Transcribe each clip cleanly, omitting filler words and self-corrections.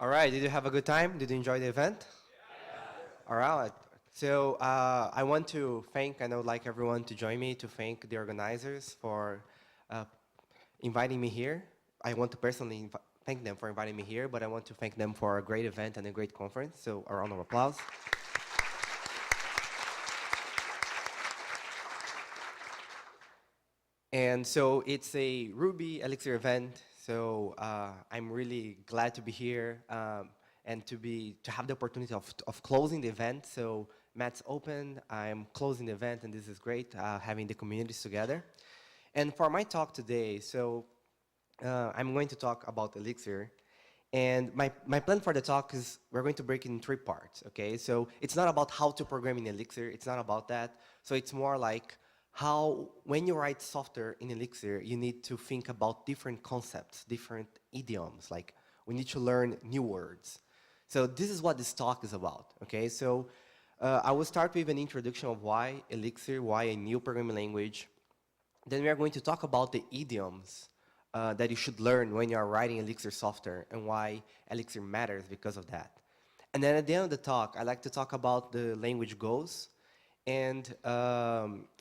All right, did you have a good time? Did you enjoy the event? All right. So I want to thank, I would like everyone to join me to thank the organizers for uh, inviting me here. I want to personally thank them for inviting me here, but I want to thank them for a great event and a great conference. So a round of applause. And so it's a Ruby Elixir event. So I'm really glad to be here and to have the opportunity of closing the event. So Matt's open, I'm closing the event, and this is great having the communities together. And for my talk today, so I'm going to talk about Elixir. And my plan for the talk is we're going to break it in 3 parts, okay? So it's not about how to program in Elixir, it's not about that. So it's more like how, when you write software in Elixir, you need to think about different concepts, different idioms, like we need to learn new words. So this is what this talk is about, okay? So I will start with an introduction of why Elixir, why a new programming language. Then we are going to talk about the idioms that you should learn when you are writing Elixir software and why Elixir matters because of that. And then at the end of the talk, I like to talk about the language goals. And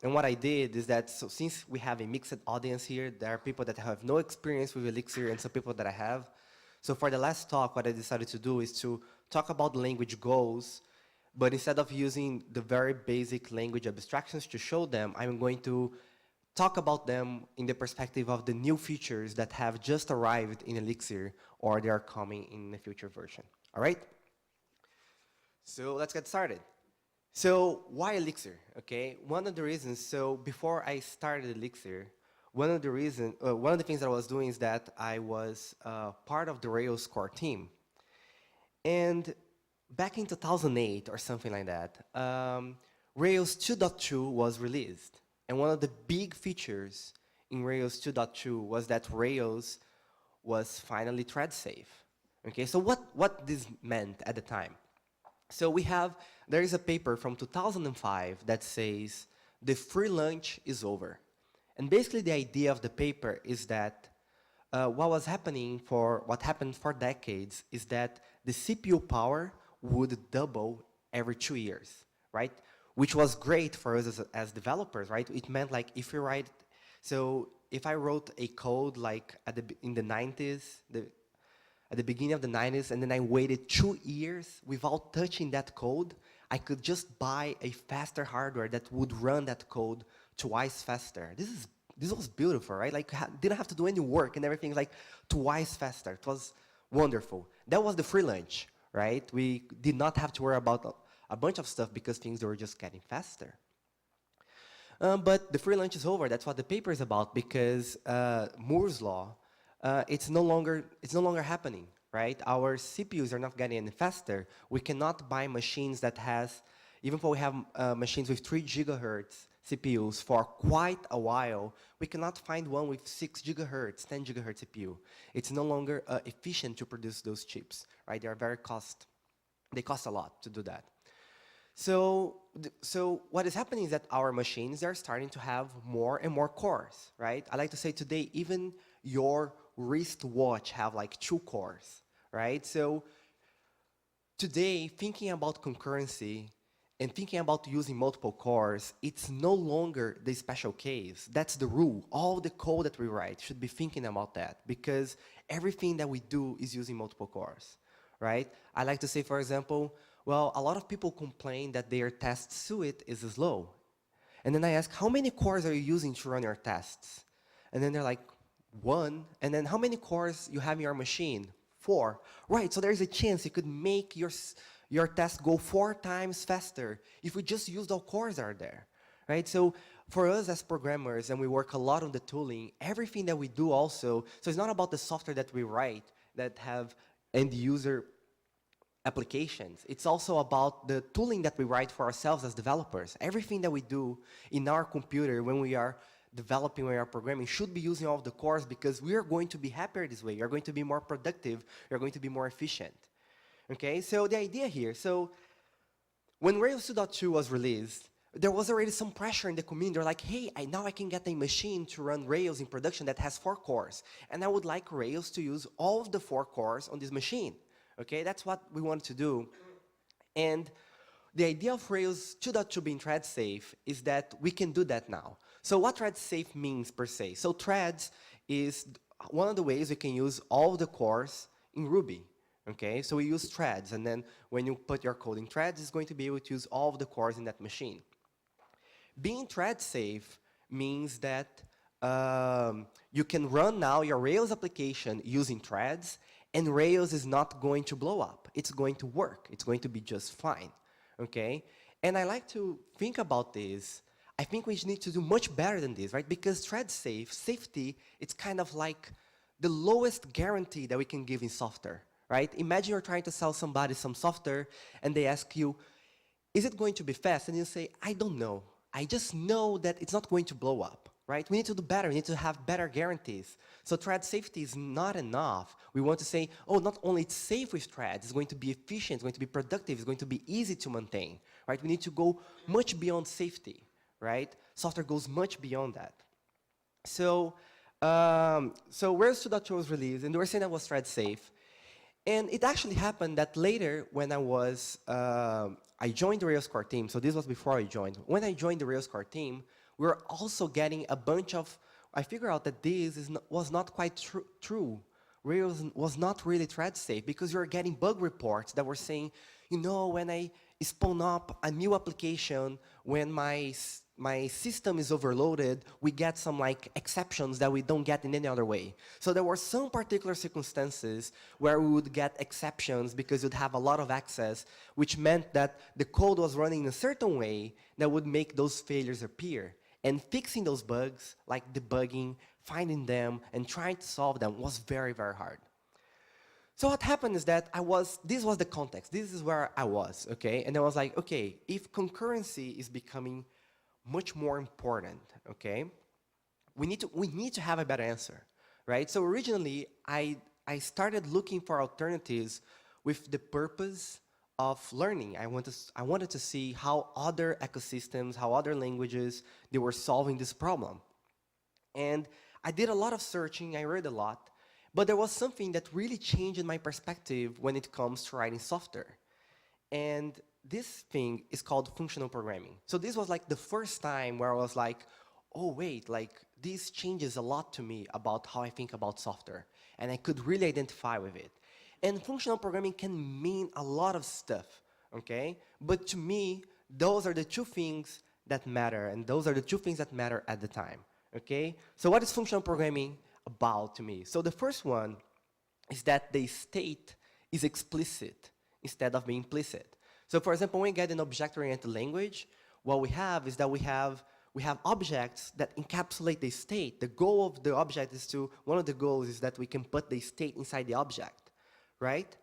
what I did is that, so since we have a mixed audience here, there are people that have no experience with Elixir and some people that I have. So for the last talk, what I decided to do is to talk about the language goals, but instead of using the very basic language abstractions to show them, I'm going to talk about them in the perspective of the new features that have just arrived in Elixir or they are coming in the future version. All right? So let's get started. So why Elixir? Okay, one of the reasons. So before I started Elixir, one of the things that I was doing is that I was part of the Rails core team, and back in 2008 or something like that, Rails 2.2 was released, and one of the big features in Rails 2.2 was that Rails was finally thread safe. Okay, so what this meant at the time? So there is a paper from 2005 that says the free lunch is over. And basically the idea of the paper is that what happened for decades is that the CPU power would double every 2 years, right? Which was great for us as developers, right? It meant like if I wrote a code like in the 90s, at the beginning of the 90s, and then I waited 2 years without touching that code, I could just buy a faster hardware that would run that code twice faster. This was beautiful, right? Like, didn't have to do any work and everything, like twice faster. It was wonderful. That was the free lunch, right? We did not have to worry about a bunch of stuff because things were just getting faster. But the free lunch is over. That's what the paper is about, because Moore's law, it's no longer happening, right? Our CPUs are not getting any faster. We cannot buy machines that even though we have machines with 3 gigahertz CPUs for quite a while, we cannot find one with 6 gigahertz, 10 gigahertz CPU. It's no longer efficient to produce those chips, right? They cost a lot to do that. So what is happening is that our machines are starting to have more and more cores, right? I like to say today, even your wristwatch have like 2 cores, right? So today, thinking about concurrency and thinking about using multiple cores, it's no longer the special case. That's the rule. All the code that we write should be thinking about that, because everything that we do is using multiple cores, right? I like to say, for example, well, a lot of people complain that their test suite is slow. And then I ask, how many cores are you using to run your tests? And then they're like, 1. And then how many cores you have in your machine? 4. Right, so there's a chance you could make your test go 4 times faster if we just used all cores that are there, right? So for us as programmers, and we work a lot on the tooling, everything that we do also, so it's not about the software that we write that have end user applications. It's also about the tooling that we write for ourselves as developers. Everything that we do in our computer when we are developing, when we are programming, should be using all of the cores, because we are going to be happier this way. You're going to be more productive. You're going to be more efficient. Okay, so the idea here, so when Rails 2.2 was released, there was already some pressure in the community. They're like, hey, now I can get a machine to run Rails in production that has 4 cores. And I would like Rails to use all of the 4 cores on this machine, Okay, that's what we wanted to do. And the idea of Rails 2.2 being thread safe is that we can do that now. So what thread safe means per se? So threads is one of the ways we can use all the cores in Ruby. Okay, so we use threads, and then when you put your code in threads, it's going to be able to use all of the cores in that machine. Being thread safe means that you can run now your Rails application using threads, and Rails is not going to blow up. It's going to work. It's going to be just fine. Okay? And I like to think about this. I think we need to do much better than this, right? Because thread safety, it's kind of like the lowest guarantee that we can give in software, right? Imagine you're trying to sell somebody some software, and they ask you, is it going to be fast? And you say, I don't know. I just know that it's not going to blow up, right? We need to do better. We need to have better guarantees. So thread safety is not enough. We want to say, oh, not only it's safe with threads, it's going to be efficient, it's going to be productive, it's going to be easy to maintain, right? We need to go much beyond safety, right? Software goes much beyond that. So, Rails 2.2 was released, and they were saying that was thread safe. And it actually happened that later, when I joined the Rails core team, so this was before I joined. When I joined the Rails core team, we were also getting a bunch of, I figured out that this was not quite true. Rails was not really thread safe because you were getting bug reports that were saying, you know, when I spawn up a new application, when my system is overloaded, we get some like exceptions that we don't get in any other way. So there were some particular circumstances where we would get exceptions because you'd have a lot of access, which meant that the code was running in a certain way that would make those failures appear. And fixing those bugs, like debugging, finding them, and trying to solve them was very, very hard. So what happened is that this was the context. This is where I was, okay? And I was like, okay, if concurrency is becoming much more important, okay? We need to have a better answer, right? So originally, I started looking for alternatives with the purpose of learning. I wanted to see how other ecosystems, how other languages, they were solving this problem. And I did a lot of searching, I read a lot, but there was something that really changed in my perspective when it comes to writing software. And this thing is called functional programming. So this was like the first time where I was like, oh wait, like this changes a lot to me about how I think about software. And I could really identify with it. And functional programming can mean a lot of stuff, okay? But to me, those are the two things that matter, and those are the two things that matter at the time, okay? So what is functional programming about to me? So the first one is that the state is explicit instead of being implicit. So for example, when we get an object-oriented language, what we have is that we have objects that encapsulate the state. The goal of the object is one of the goals is that we can put the state inside the object, right?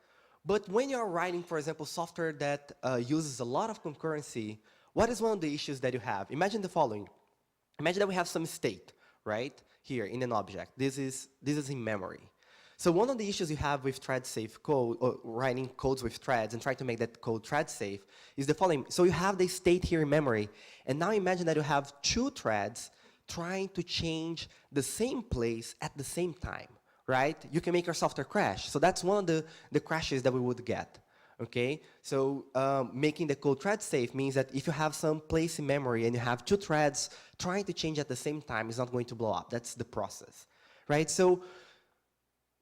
But when you're writing, for example, software that uses a lot of concurrency, what is one of the issues that you have? Imagine the following. Imagine that we have some state, right, here in an object. This is in memory. So one of the issues you have with thread-safe code, or writing codes with threads and trying to make that code thread-safe, is the following. So you have the state here in memory, and now imagine that you have two threads trying to change the same place at the same time, right? You can make your software crash. So that's one of the crashes that we would get, okay? So making the code thread-safe means that if you have some place in memory and you have two threads trying to change at the same time, it's not going to blow up. That's the process, right? So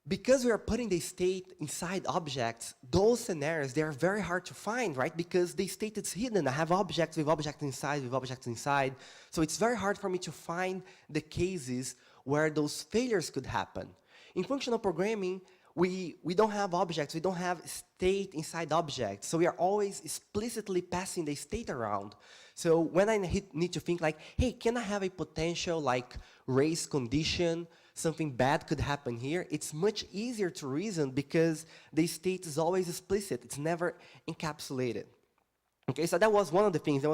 because we are putting the state inside objects, those scenarios, they are very hard to find, right? Because the state is hidden. I have objects with objects inside, with objects inside. So it's very hard for me to find the cases where those failures could happen. In functional programming, we don't have objects. We don't have state inside objects. So we are always explicitly passing the state around. So when I need to think like, hey, can I have a potential like race condition? Something bad could happen here, it's much easier to reason because the state is always explicit. It's never encapsulated. Okay, so that was one of the things.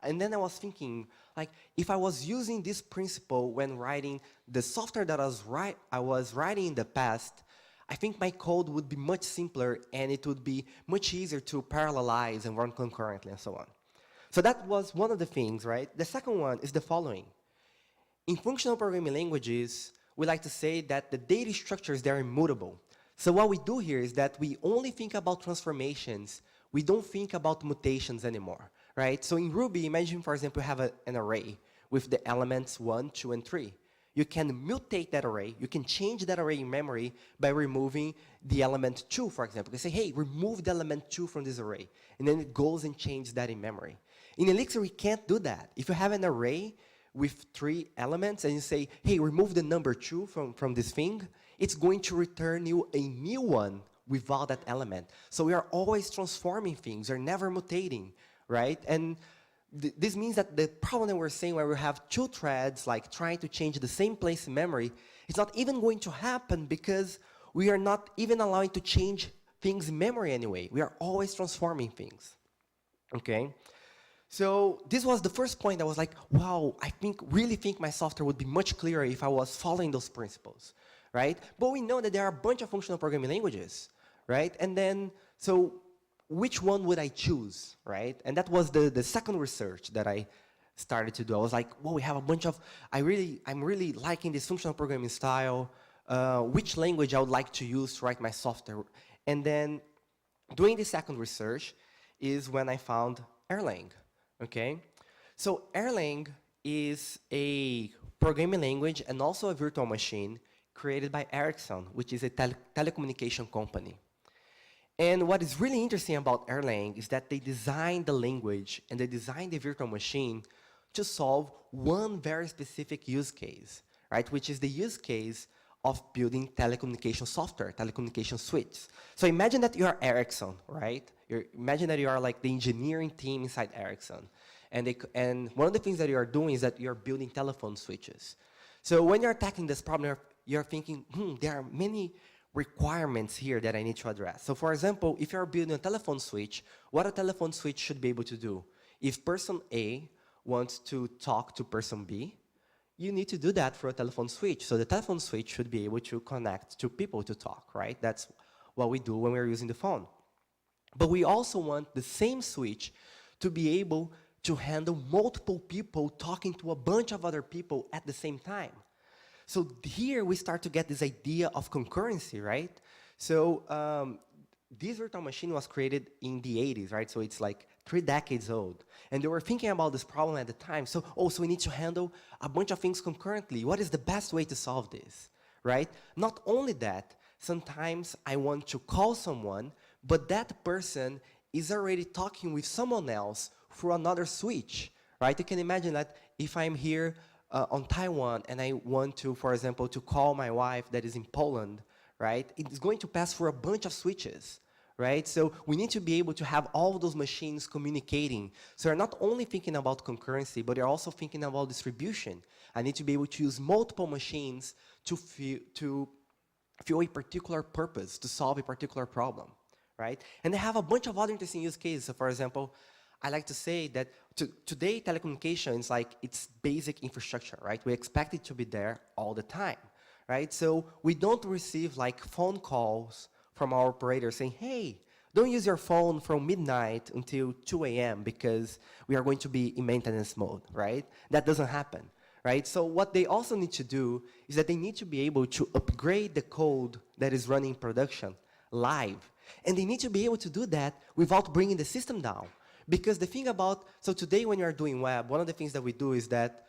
And then I was thinking, like, if I was using this principle when writing the software that I was writing in the past, I think my code would be much simpler and it would be much easier to parallelize and run concurrently and so on. So that was one of the things, right? The second one is the following. In functional programming languages, we like to say that the data structures, they're immutable. So what we do here is that we only think about transformations. We don't think about mutations anymore, right? So in Ruby, imagine, for example, you have an array with the elements 1, 2, and 3. You can mutate that array. You can change that array in memory by removing the element 2, for example. You can say, hey, remove the element 2 from this array. And then it goes and changes that in memory. In Elixir, we can't do that. If you have an array with 3 elements and you say, hey, remove the number 2 from this thing, it's going to return you a new one without that element. So we are always transforming things. We're never mutating, right? And this means that the problem that we're saying where we have 2 threads like trying to change the same place in memory, it's not even going to happen because we are not even allowing to change things in memory anyway. We are always transforming things, okay? So this was the first point that was like, wow, I really think my software would be much clearer if I was following those principles, right? But we know that there are a bunch of functional programming languages, right? And then, so which one would I choose, right? And that was the second research that I started to do. I was like, well, we have a bunch of, I'm really liking this functional programming style. Which language I would like to use to write my software? And then doing the second research is when I found Erlang, okay? So Erlang is a programming language and also a virtual machine created by Ericsson, which is a telecommunication company. And what is really interesting about Erlang is that they designed the language and they designed the virtual machine to solve one very specific use case, right? Which is the use case of building telecommunication software, telecommunication suites. So imagine that you are Ericsson, right? Imagine that you are like the engineering team inside Ericsson. And one of the things that you are doing is that you're building telephone switches. So when you're tackling this problem, you're thinking, there are many requirements here that I need to address. So for example, if you're building a telephone switch, what a telephone switch should be able to do? If person A wants to talk to person B, you need to do that for a telephone switch. So the telephone switch should be able to connect to people to talk, right? That's what we do when we're using the phone. But we also want the same switch to be able to handle multiple people talking to a bunch of other people at the same time. So here we start to get this idea of concurrency, right? So this virtual machine was created in the 80s, right? So it's like 3 decades old. And they were thinking about this problem at the time. So we need to handle a bunch of things concurrently. What is the best way to solve this, right? Not only that, sometimes I want to call someone, but that person is already talking with someone else through another switch, right? You can imagine that if I'm here on Taiwan and I want to, for example, to call my wife that is in Poland, right? It's going to pass through a bunch of switches, right? So we need to be able to have all those machines communicating. So you're not only thinking about concurrency, but you're also thinking about distribution. I need to be able to use multiple machines to fill a particular purpose, to solve a particular problem, right? And they have a bunch of other interesting use cases. So for example, I like to say that today telecommunications, like it's basic infrastructure, right? We expect it to be there all the time, right? So we don't receive like phone calls from our operator saying, hey, don't use your phone from midnight until 2 a.m. because we are going to be in maintenance mode, right? That doesn't happen, right? So what they also need to do is that they need to be able to upgrade the code that is running in production live. And they need to be able to do that without bringing the system down. Because the thing about, so today when you're doing web, one of the things that we do is that,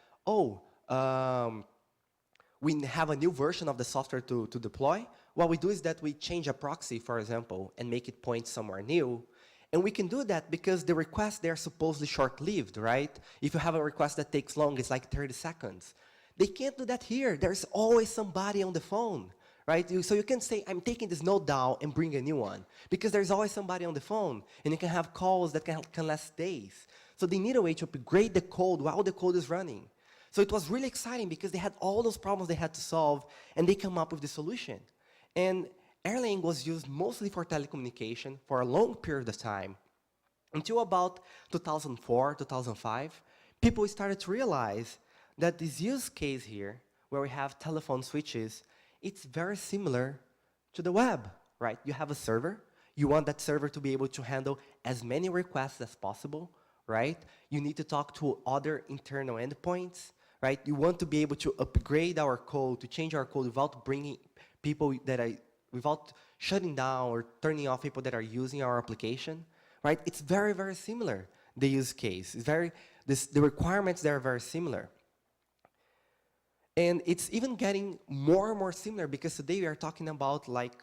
we have a new version of the software to deploy. What we do is that we change a proxy, for example, and make it point somewhere new. And we can do that because the requests, they're supposedly short-lived, right? If you have a request that takes long, it's like 30 seconds. They can't do that here. There's always somebody on the phone, right? So you can say, I'm taking this node down and bring a new one, because there's always somebody on the phone, and you can have calls that can last days. So they need a way to upgrade the code while the code is running. So it was really exciting because they had all those problems they had to solve, and they come up with the solution. And Erlang was used mostly for telecommunication for a long period of time. Until about 2004, 2005, people started to realize that this use case here, where we have telephone switches, it's very similar to the web, right? You have a server. You want that server to be able to handle as many requests as possible, right? You need to talk to other internal endpoints, right? You want to be able to upgrade our code, to change our code without bringing people that are without shutting down or turning off people that are using our application, right? It's very, very similar, the use case. It's the requirements there are very similar. And it's even getting more and more similar because today we are talking about like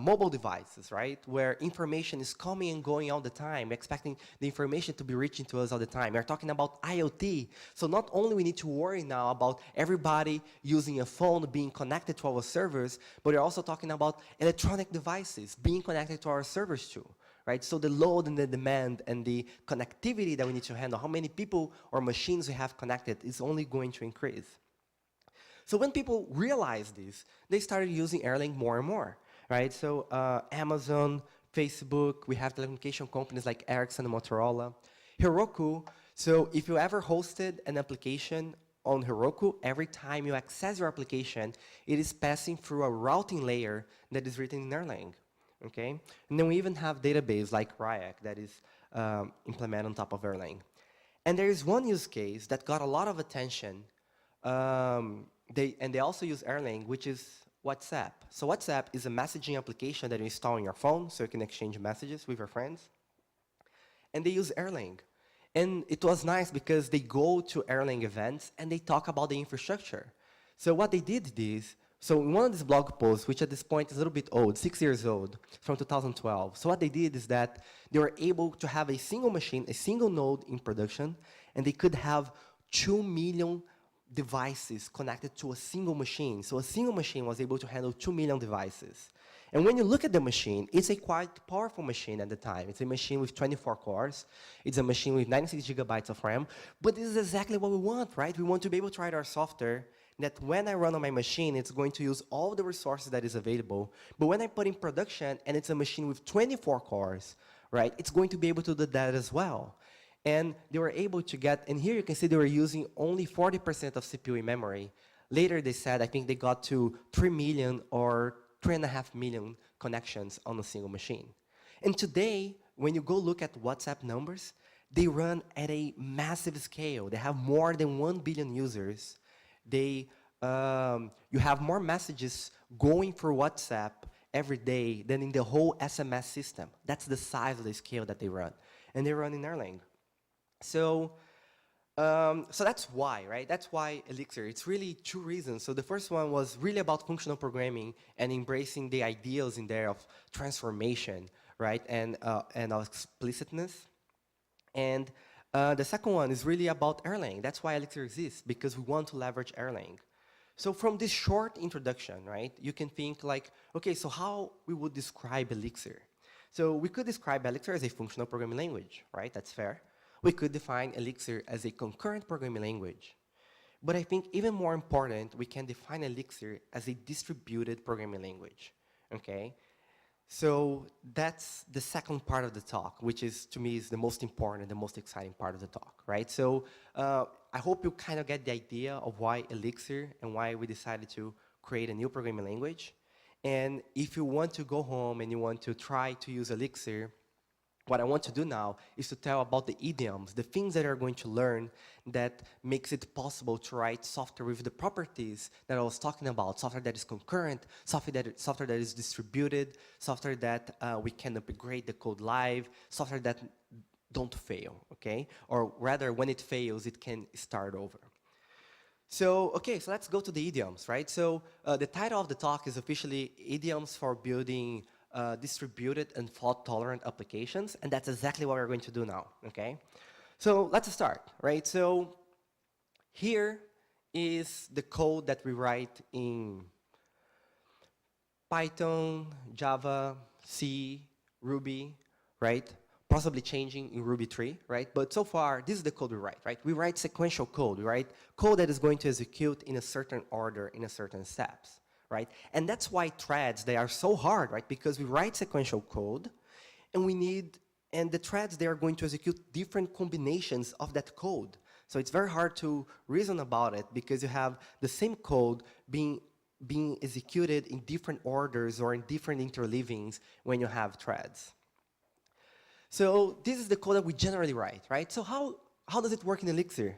mobile devices, right? Where information is coming and going all the time, expecting the information to be reaching to us all the time. We're talking about IoT. So not only we need to worry now about everybody using a phone being connected to our servers, but we're also talking about electronic devices being connected to our servers too. Right? So the load and the demand and the connectivity that we need to handle, how many people or machines we have connected is only going to increase. So when people realized this, they started using Erlang more and more, right? So Amazon, Facebook, we have telecommunication companies like Ericsson and Motorola. Heroku, so if you ever hosted an application on Heroku, every time you access your application, it is passing through a routing layer that is written in Erlang, okay? And then we even have database like RubyElixir that is implemented on top of Erlang. And there is one use case that got a lot of attention. They also use Erlang, which is WhatsApp. So WhatsApp is a messaging application that you install on your phone so you can exchange messages with your friends. And they use Erlang. And it was nice because they go to Erlang events and they talk about the infrastructure. So what they did is, so in one of these blog posts, which at this point is a little bit old, 6 years old, from 2012. So what they did is that they were able to have a single machine, a single node in production, and they could have 2 million devices connected to a single machine. So a single machine was able to handle 2 million devices. And when you look at the machine, it's a quite powerful machine at the time. It's a machine with 24 cores. It's a machine with 96 gigabytes of RAM. But this is exactly what we want, right? We want to be able to write our software that when I run on my machine, it's going to use all the resources that is available. But when I put in production and it's a machine with 24 cores, right, it's going to be able to do that as well. And they were able to get, and here you can see they were using only 40% of CPU in memory. Later they said, I think they got to 3 million or 3.5 million connections on a single machine. And today, when you go look at WhatsApp numbers, they run at a massive scale. They have more than 1 billion users. You have more messages going through WhatsApp every day than in the whole SMS system. That's the size of the scale that they run. And they run in Erlang. So that's why, right? That's why Elixir. It's really two reasons. So the first one was really about functional programming and embracing the ideals in there of transformation, right? And of explicitness. And the second one is really about Erlang. That's why Elixir exists, because we want to leverage Erlang. So from this short introduction, right, you can think like, okay, so how we would describe Elixir? So we could describe Elixir as a functional programming language, right? That's fair. We could define Elixir as a concurrent programming language. But I think even more important, we can define Elixir as a distributed programming language, okay? So that's the second part of the talk, which is, to me, is the most important and the most exciting part of the talk, right? So I hope you kind of get the idea of why Elixir and why we decided to create a new programming language. And if you want to go home and you want to try to use Elixir, what I want to do now is to tell about the idioms, the things that you're going to learn that makes it possible to write software with the properties that I was talking about, software that is concurrent, software that is distributed, software that we can upgrade the code live, software that don't fail, okay? Or rather, when it fails, it can start over. So, okay, so let's go to the idioms, right? So the title of the talk is officially Idioms for Building Distributed and fault-tolerant applications, and that's exactly what we're going to do now, okay? So let's start, right? So here is the code that we write in Python, Java, C, Ruby, right? Possibly changing in Ruby 3, right? But so far, this is the code we write, right? We write sequential code, we write code that is going to execute in a certain order, in a certain steps. Right? And that's why threads, they are so hard, right? Because we write sequential code, and the threads, they are going to execute different combinations of that code. So it's very hard to reason about it because you have the same code being executed in different orders or in different interleavings when you have threads. So this is the code that we generally write, right? So how does it work in Elixir?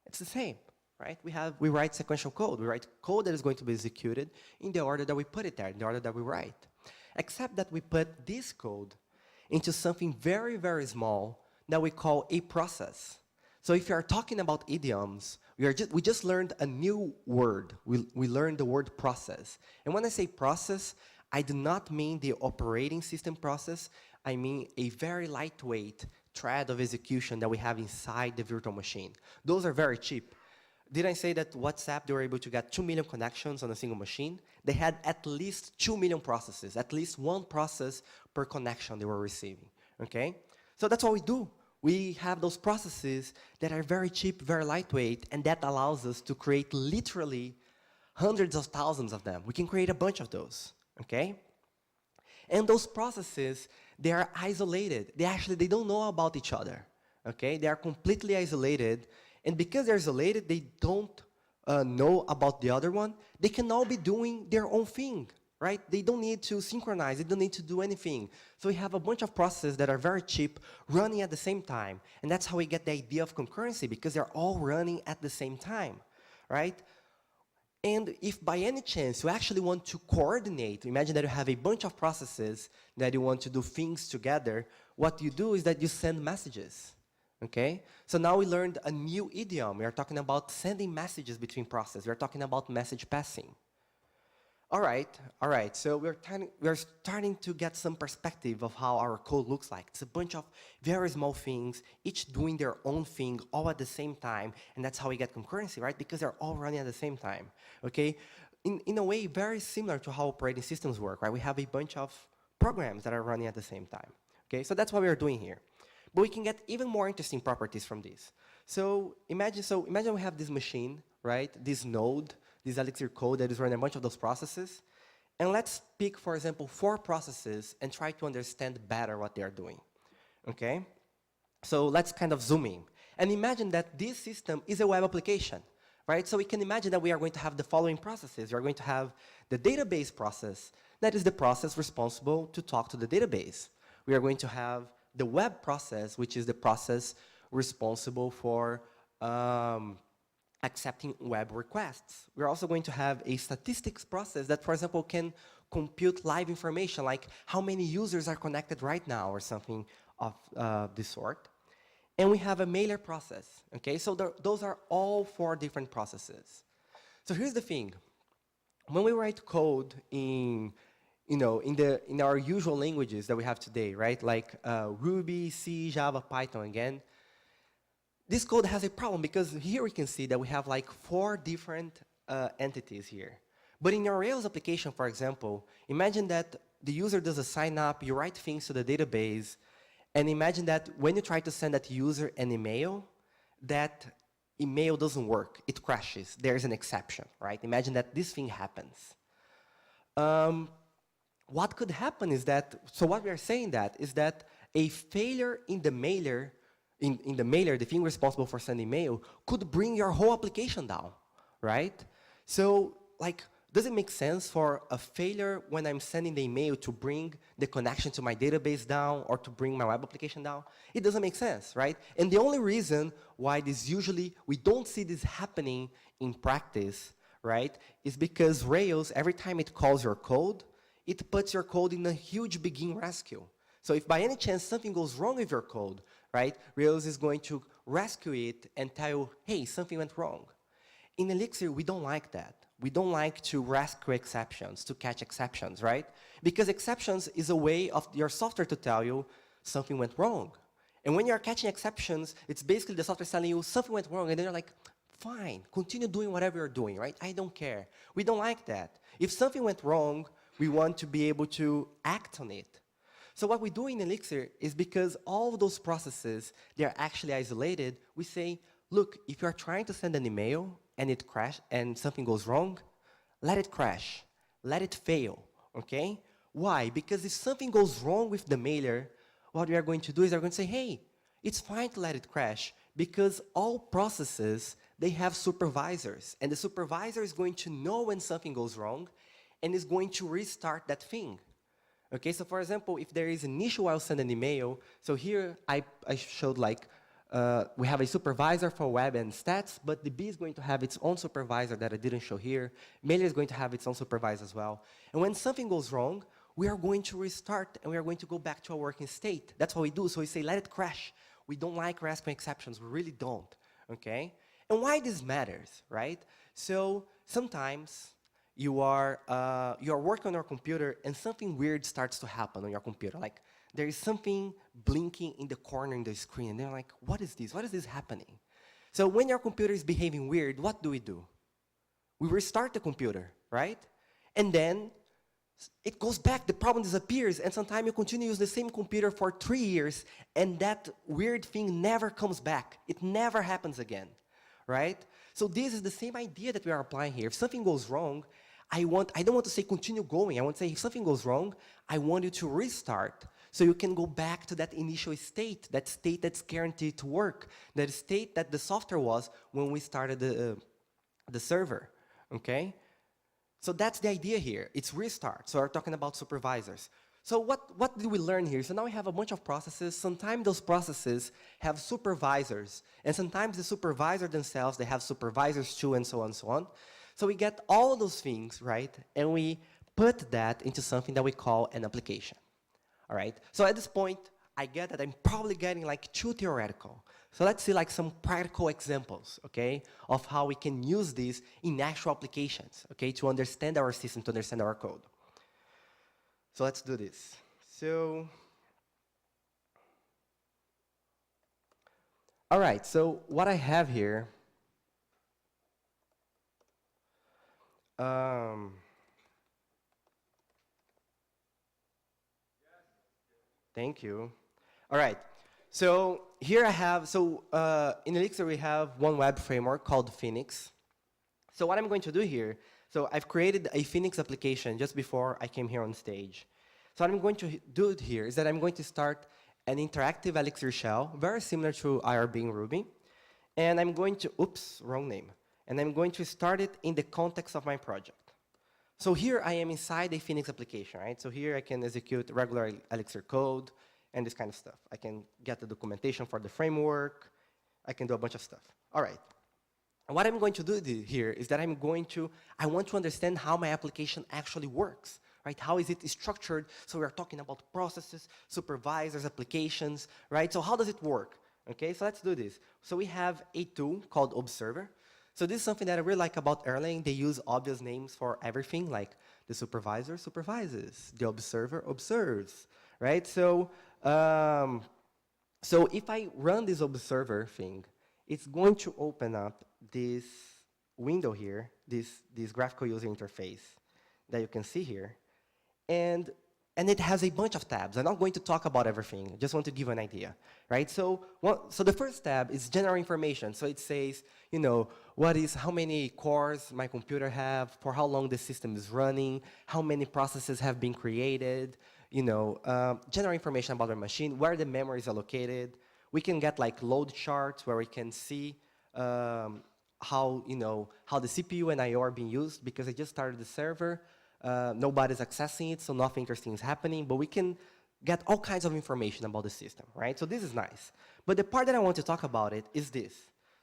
It's the same. right? We write sequential code. We write code that is going to be executed in the order that we put it there, in the order that we write. Except that we put this code into something very, very small that we call a process. So if you are talking about idioms, we just learned a new word. We learned the word process. And when I say process, I do not mean the operating system process. I mean a very lightweight thread of execution that we have inside the virtual machine. Those are very cheap. Did I say that WhatsApp, they were able to get 2 million connections on a single machine? They had at least 2 million processes, at least one process per connection they were receiving, okay? So that's what we do. We have those processes that are very cheap, very lightweight, and that allows us to create literally hundreds of thousands of them. We can create a bunch of those, okay? And those processes, they are isolated. They don't know about each other, okay? They are completely isolated, and because they're isolated, they don't know about the other one. They can all be doing their own thing, right? They don't need to synchronize. They don't need to do anything. So we have a bunch of processes that are very cheap running at the same time. And that's how we get the idea of concurrency, because they're all running at the same time, right? And if by any chance you actually want to coordinate, imagine that you have a bunch of processes that you want to do things together, what you do is that you send messages. Okay? So now we learned a new idiom. We are talking about sending messages between processes. We are talking about message passing. All right. So we're starting to get some perspective of how our code looks like. It's a bunch of very small things, each doing their own thing, all at the same time, and that's how we get concurrency, right? Because they're all running at the same time. Okay? In a way, very similar to how operating systems work, right? We have a bunch of programs that are running at the same time. Okay? So that's what we are doing here. But we can get even more interesting properties from this. So imagine we have this machine, right? This node, this Elixir code that is running a bunch of those processes. And let's pick, for example, 4 processes and try to understand better what they are doing. Okay? So let's kind of zoom in. And imagine that this system is a web application, right? So we can imagine that we are going to have the following processes. We are going to have the database process. That is the process responsible to talk to the database. We are going to have the web process, which is the process responsible for accepting web requests. We're also going to have a statistics process that, for example, can compute live information, like how many users are connected right now or something of this sort. And we have a mailer process, okay? So those are all 4 different processes. So here's the thing. When we write code in our usual languages that we have today, right? Like Ruby, C, Java, Python again. This code has a problem because here we can see that we have like 4 different entities here. But in your Rails application, for example, imagine that the user does a sign up, you write things to the database, and imagine that when you try to send that user an email, that email doesn't work, it crashes, there's an exception, right? Imagine that this thing happens. What could happen is that, so what we are saying is that a failure in the mailer, the thing responsible for sending mail, could bring your whole application down, right? So, like, does it make sense for a failure when I'm sending the email to bring the connection to my database down or to bring my web application down? It doesn't make sense, right? And the only reason why we don't see this happening in practice, right, is because Rails, every time it calls your code, it puts your code in a huge begin rescue. So if by any chance something goes wrong with your code, right, Rails is going to rescue it and tell you, hey, something went wrong. In Elixir, we don't like that. We don't like to rescue exceptions, to catch exceptions, right? Because exceptions is a way of your software to tell you something went wrong. And when you're catching exceptions, it's basically the software telling you something went wrong, and then you're like, fine, continue doing whatever you're doing, right? I don't care. We don't like that. If something went wrong, we want to be able to act on it. So what we do in Elixir is because all of those processes, they're actually isolated, we say, look, if you're trying to send an email and it crashes and something goes wrong, let it crash, let it fail, okay? Why? Because if something goes wrong with the mailer, what we are going to do is we're going to say, hey, it's fine to let it crash because all processes, they have supervisors, and the supervisor is going to know when something goes wrong and is going to restart that thing. Okay, so for example, if there is an issue while sending an email, so here I showed like We have a supervisor for web and stats, but the B is going to have its own supervisor that I didn't show here. Mailer is going to have its own supervisor as well. And when something goes wrong, we are going to restart, and we are going to go back to a working state. That's what we do. So we say, let it crash. We don't like rescuing exceptions. We really don't, okay? And why this matters, right? So sometimes you are working on your computer, and something weird starts to happen on your computer. Like, there is something blinking in the corner in the screen, and they're like, what is this? What is this happening? So when your computer is behaving weird, what do? We restart the computer, right? And then it goes back, the problem disappears, and sometimes you continue using the same computer for 3 years, and that weird thing never comes back. It never happens again, right? So this is the same idea that we are applying here. If something goes wrong, I don't want to say continue going. I want to say if something goes wrong, I want you to restart so you can go back to that initial state that's guaranteed to work, that state that the software was when we started the server, okay? So that's the idea here. It's restart. So we're talking about supervisors. So what did we learn here? So now we have a bunch of processes. Sometimes those processes have supervisors, and sometimes the supervisor themselves, they have supervisors too, and so on and so on. So we get all of those things, right? And we put that into something that we call an application. All right? So at this point, I get that I'm probably getting like too theoretical. So let's see like some practical examples, okay, of how we can use these in actual applications, okay, to understand our system, to understand our code. So let's do this. So, all right, so what I have here, thank you. All right, so here I have, in Elixir we have one web framework called Phoenix. So what I'm going to do here, so I've created a Phoenix application just before I came here on stage. So what I'm going to do here is that I'm going to start an interactive Elixir shell, very similar to IRB in Ruby. And I'm going to, oops, wrong name. And I'm going to start it in the context of my project. So here I am inside a Phoenix application, right? So here I can execute regular Elixir code and this kind of stuff. I can get the documentation for the framework. I can do a bunch of stuff. All right. And what I'm going to do here is that I want to understand how my application actually works, right? How is it structured? So we're talking about processes, supervisors, applications, right? So how does it work? Okay, so let's do this. So we have a tool called Observer. So this is something that I really like about Erlang. They use obvious names for everything, like the supervisor supervises, the observer observes, right? So, so if I run this observer thing, it's going to open up this window here, this graphical user interface that you can see here. And it has a bunch of tabs. I'm not going to talk about everything. I just want to give an idea, right? So the first tab is general information. So it says, you know, how many cores my computer have, for how long the system is running, how many processes have been created, you know, general information about the machine, where the memory is allocated. We can get like load charts where we can see how the CPU and I/O are being used, because I just started the server. Nobody's accessing it, so nothing interesting is happening, but we can get all kinds of information about the system, right? So this is nice. But the part that I want to talk about it is this.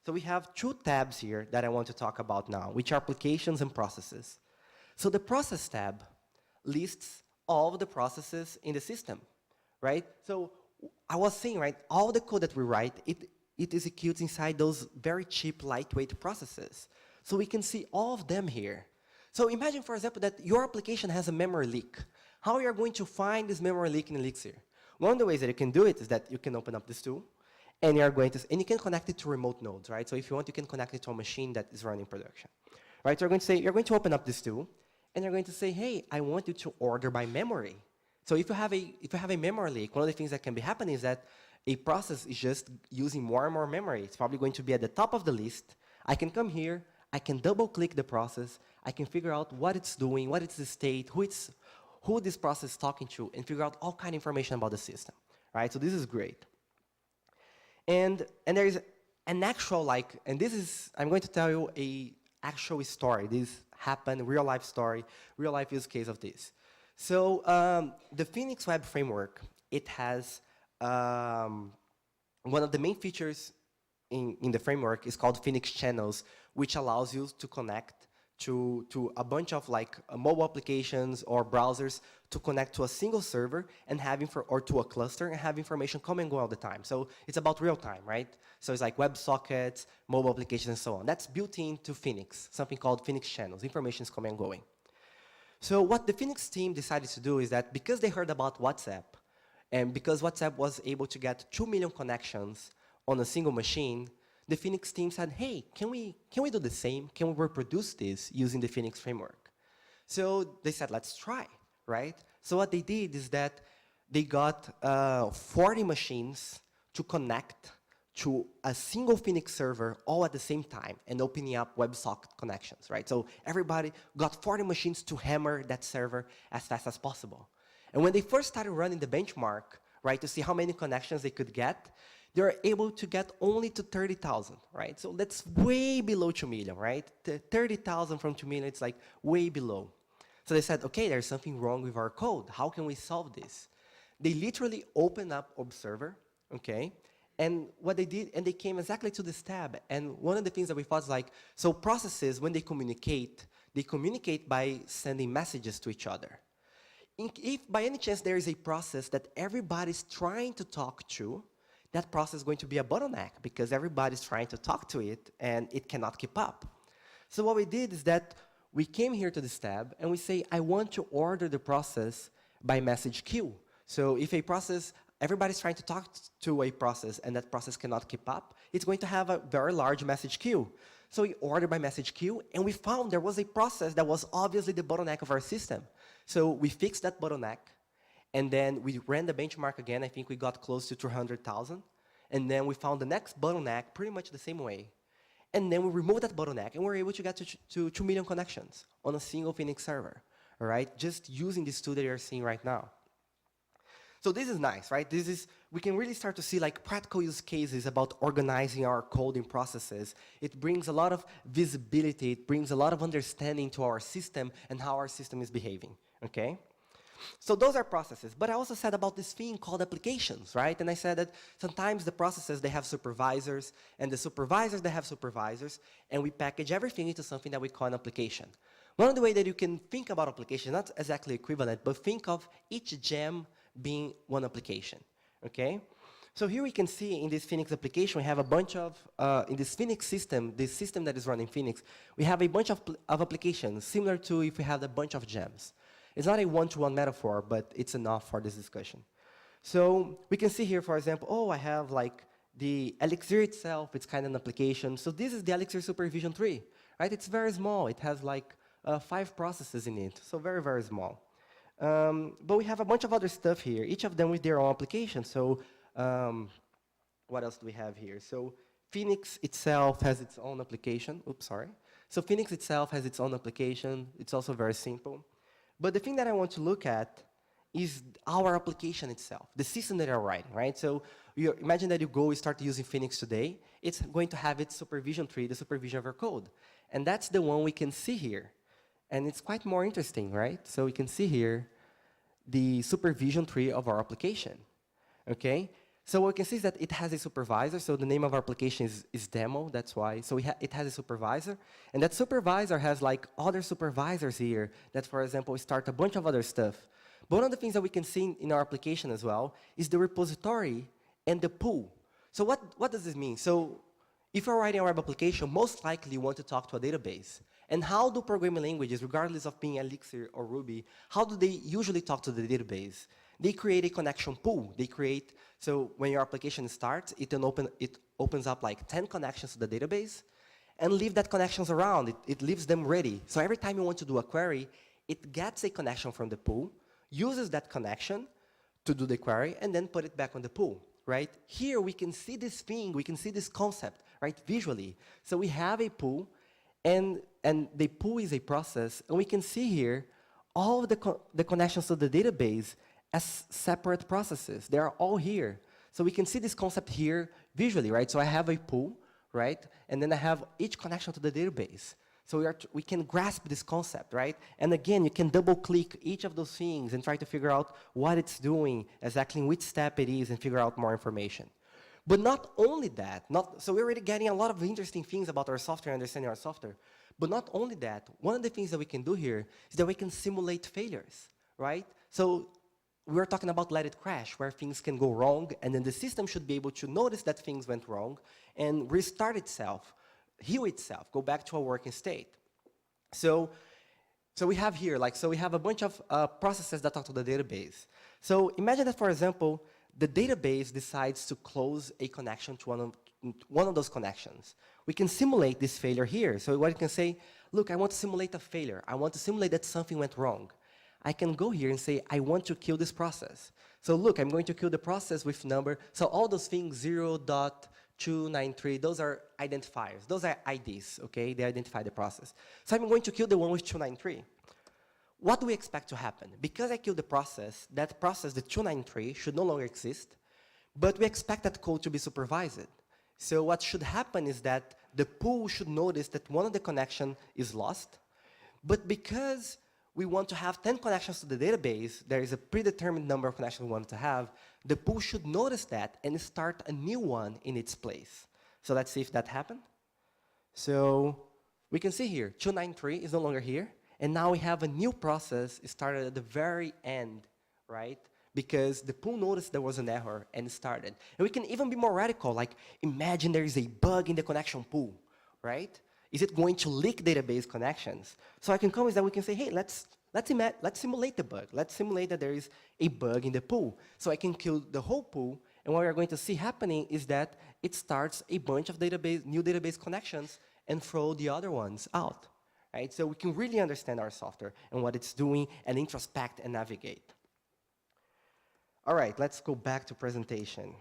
So we have two tabs here that I want to talk about now, which are applications and processes. So the process tab lists all of the processes in the system, right? So I was saying, right, all the code that we write, it executes inside those very cheap, lightweight processes. So we can see all of them here. So imagine, for example, that your application has a memory leak. How are you going to find this memory leak in Elixir? One of the ways that you can do it is that you can open up this tool, and you can connect it to remote nodes, right? So if you want, you can connect it to a machine that is running production, right? So you're going to open up this tool, and you're going to say, hey, I want you to order by memory. So if you have a memory leak, one of the things that can be happening is that a process is just using more and more memory. It's probably going to be at the top of the list. I can come here, I can double-click the process, I can figure out what it's doing, what is the state, who this process is talking to, and figure out all kind of information about the system, right? So this is great. And there is an actual, I'm going to tell you a actual story. This happened, real-life story, real-life use case of this. So the Phoenix Web Framework, it has one of the main features in the framework is called Phoenix channels, which allows you to connect to a bunch of like mobile applications or browsers to connect to a single server and or to a cluster and have information come and go all the time. So it's about real time, right? So it's like WebSockets, mobile applications, and so on. That's built into Phoenix, something called Phoenix channels. Information is coming and going. So what the Phoenix team decided to do is that because they heard about WhatsApp, and because WhatsApp was able to get 2 million connections on a single machine, the Phoenix team said, hey, can we do the same? Can we reproduce this using the Phoenix framework? So they said, let's try, right? So what they did is that they got 40 machines to connect to a single Phoenix server all at the same time and opening up WebSocket connections, right? So everybody got 40 machines to hammer that server as fast as possible. And when they first started running the benchmark, right, to see how many connections they could get, they were able to get only to 30,000, right? So that's way below 2 million, right? 30,000 from 2 million, it's like way below. So they said, okay, there's something wrong with our code. How can we solve this? They literally opened up Observer, okay? And what they did, and they came exactly to this tab. And one of the things that we thought is like, so processes, when they communicate by sending messages to each other. If by any chance there is a process that everybody's trying to talk to, that process is going to be a bottleneck because everybody's trying to talk to it and it cannot keep up. So what we did is that we came here to this tab and we say, I want to order the process by message queue. So if a process, everybody's trying to talk to a process and that process cannot keep up, it's going to have a very large message queue. So we ordered by message queue and we found there was a process that was obviously the bottleneck of our system. So we fixed that bottleneck. And then we ran the benchmark again. I think we got close to 200,000. And then we found the next bottleneck pretty much the same way. And then we removed that bottleneck, and we were able to get to 2 million connections on a single Phoenix server, all right? Just using this tool that you're seeing right now. So this is nice, right? We can really start to see like practical use cases about organizing our coding processes. It brings a lot of visibility. It brings a lot of understanding to our system and how our system is behaving, okay? So those are processes. But I also said about this thing called applications, right? And I said that sometimes the processes, they have supervisors, and the supervisors, they have supervisors, and we package everything into something that we call an application. One of the ways that you can think about application, not exactly equivalent, but think of each gem being one application, okay? So here we can see in this Phoenix application, we have a bunch of, in this Phoenix system, this system that is running Phoenix, we have a bunch of applications, similar to if we had a bunch of gems. It's not a one-to-one metaphor, but it's enough for this discussion. So we can see here, for example, oh, I have like the Elixir itself, it's kind of an application. So this is the Elixir supervision tree, right? It's very small. It has like 5 processes in it, so very, very small. But we have a bunch of other stuff here, each of them with their own application. So what else do we have here? So Phoenix itself has its own application. Oops, sorry. So Phoenix itself has its own application. It's also very simple. But the thing that I want to look at is our application itself, the system that you're writing, right? So you imagine that you start using Phoenix today. It's going to have its supervision tree, the supervision of your code. And that's the one we can see here. And it's quite more interesting, right? So we can see here the supervision tree of our application, okay? So what we can see is that it has a supervisor. So the name of our application is demo, that's why. So it has a supervisor. And that supervisor has like other supervisors here that, for example, start a bunch of other stuff. But one of the things that we can see in our application as well is the repository and the pool. So what does this mean? So if you're writing a web application, most likely you want to talk to a database. And how do programming languages, regardless of being Elixir or Ruby, how do they usually talk to the database? They create a connection pool. So when your application starts, it opens up like 10 connections to the database and leave that connections around. It leaves them ready. So every time you want to do a query, it gets a connection from the pool, uses that connection to do the query, and then put it back on the pool, right? Here we can see this thing, we can see this concept, right, visually. So we have a pool, and the pool is a process, and we can see here all of the connections to the database as separate processes. They are all here. So we can see this concept here visually, right? So I have a pool, right? And then I have each connection to the database. So we can grasp this concept, right? And again, you can double-click each of those things and try to figure out what it's doing, exactly in which step it is, and figure out more information. But not only that, so we're already getting a lot of interesting things about our software, understanding our software. But not only that, one of the things that we can do here is that we can simulate failures, right? So we're talking about let it crash, where things can go wrong, and then the system should be able to notice that things went wrong and restart itself, heal itself, go back to a working state. So we have here, so we have a bunch of processes that talk to the database. So imagine that, for example, the database decides to close a connection to one of those connections. We can simulate this failure here. So what you can say, look, I want to simulate a failure. I want to simulate that something went wrong. I can go here and say, I want to kill this process. So look, I'm going to kill the process with number. So all those things, 0.293, those are identifiers. Those are IDs, okay? They identify the process. So I'm going to kill the one with 293. What do we expect to happen? Because I killed the process, that process, the 293, should no longer exist, but we expect that code to be supervised. So what should happen is that the pool should notice that one of the connections is lost, but because we want to have 10 connections to the database, there is a predetermined number of connections we want to have, the pool should notice that and start a new one in its place. So let's see if that happened. So we can see here, 293 is no longer here, and now we have a new process started at the very end, right? Because the pool noticed there was an error and started. And we can even be more radical, like imagine there is a bug in the connection pool, right? Is it going to leak database connections? So I can come is that we can say, hey, let's simulate the bug. Let's simulate that there is a bug in the pool. So I can kill the whole pool, and what we're going to see happening is that it starts a bunch of new database connections and throw the other ones out, right? So we can really understand our software and what it's doing and introspect and navigate. All right, let's go back to presentation.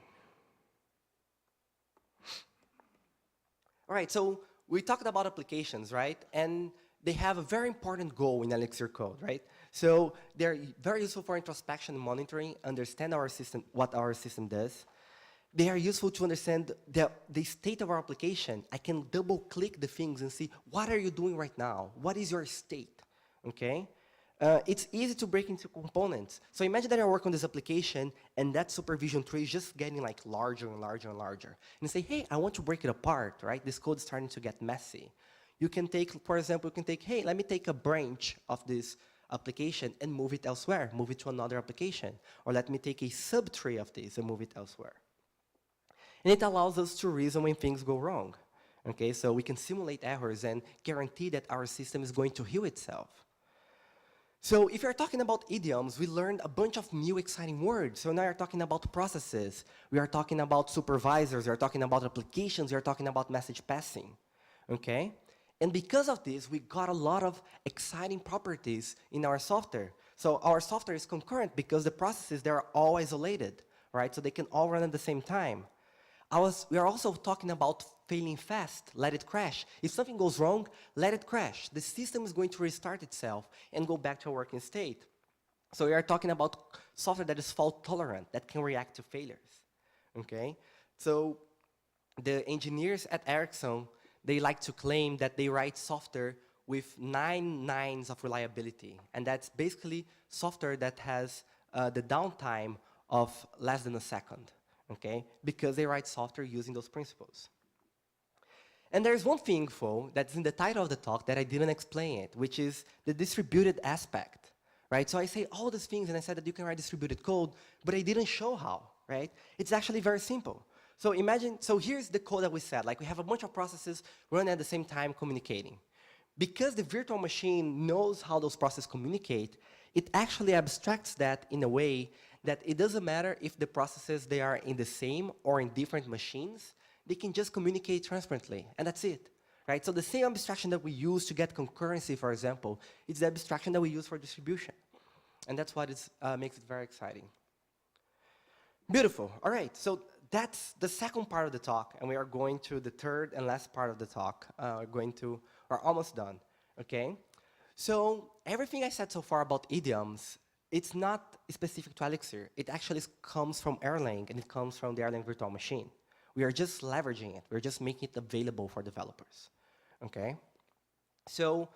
All right, so we talked about applications, right? And they have a very important goal in Elixir code, right? So they're very useful for introspection and monitoring, understand our system, what our system does. They are useful to understand the state of our application. I can double-click the things and see, what are you doing right now? What is your state, okay? It's easy to break into components. So imagine that I work on this application, and that supervision tree is just getting like larger and larger and larger. And say, hey, I want to break it apart, right? This code is starting to get messy. You can take, for example, you can take, hey, let me take a branch of this application and move it elsewhere, move it to another application. Or let me take a subtree of this and move it elsewhere. And it allows us to reason when things go wrong. Okay, so we can simulate errors and guarantee that our system is going to heal itself. So if you're talking about idioms, we learned a bunch of new exciting words. So now you're talking about processes. We are talking about supervisors. We are talking about applications. We are talking about message passing. Okay? And because of this, we got a lot of exciting properties in our software. So our software is concurrent because the processes, they're all isolated, right? So they can all run at the same time. We are also talking about failing fast, let it crash. If something goes wrong, let it crash. The system is going to restart itself and go back to a working state. So we are talking about software that is fault-tolerant, that can react to failures, okay? So the engineers at Ericsson, they like to claim that they write software with 9 nines of reliability. And that's basically software that has the downtime of less than a second. Okay, because they write software using those principles. And there's one thing, though, that's in the title of the talk that I didn't explain it, which is the distributed aspect, right? So I say all these things, and I said that you can write distributed code, but I didn't show how, right? It's actually very simple. So imagine, so here's the code that we said, like we have a bunch of processes running at the same time communicating. Because the virtual machine knows how those processes communicate, it actually abstracts that in a way that it doesn't matter if the processes, they are in the same or in different machines, they can just communicate transparently, and that's it, right? So the same abstraction that we use to get concurrency, for example, it's the abstraction that we use for distribution. And that's what makes it very exciting. Beautiful, all right, so that's the second part of the talk, and we are going to the third and last part of the talk. We're almost done, okay? So everything I said so far about idioms, it's not specific to Elixir. It actually comes from Erlang, and it comes from the Erlang virtual machine. We are just leveraging it. We're just making it available for developers, okay? So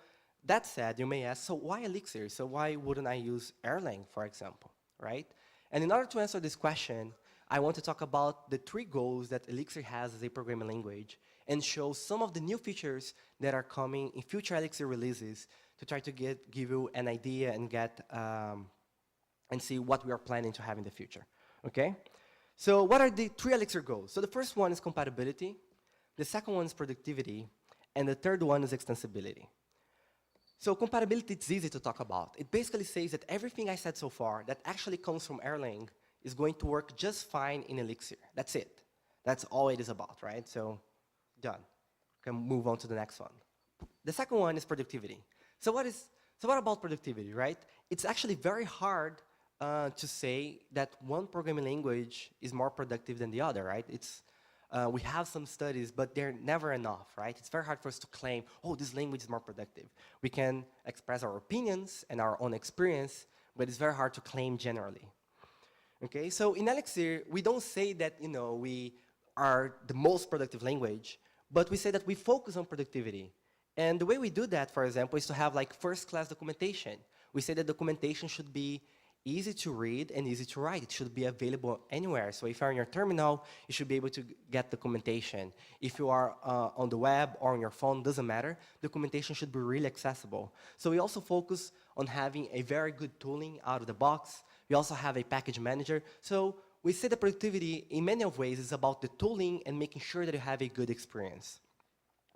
that said, you may ask, so why Elixir? So why wouldn't I use Erlang, for example, right? And in order to answer this question, I want to talk about the 3 goals that Elixir has as a programming language and show some of the new features that are coming in future Elixir releases to try to give you an idea and and see what we are planning to have in the future. Okay? So what are the 3 Elixir goals? So the first one is compatibility, the second one is productivity, and the third one is extensibility. So compatibility, it's easy to talk about. It basically says that everything I said so far that actually comes from Erlang is going to work just fine in Elixir. That's it. That's all it is about, right? So done. Can move on to the next one. The second one is productivity. So what about productivity, right? It's actually very hard to say that one programming language is more productive than the other, right? We have some studies, but they're never enough, right? It's very hard for us to claim, oh, this language is more productive. We can express our opinions and our own experience, but it's very hard to claim generally. Okay, so in Elixir, we don't say that, we are the most productive language, but we say that we focus on productivity. And the way we do that, for example, is to have like first-class documentation. We say that documentation should be easy to read and easy to write. It should be available anywhere. So if you're on your terminal, you should be able to get documentation. If you are on the web or on your phone, doesn't matter. Documentation should be really accessible. So we also focus on having a very good tooling out of the box. We also have a package manager. So we say that productivity, in many of ways, is about the tooling and making sure that you have a good experience.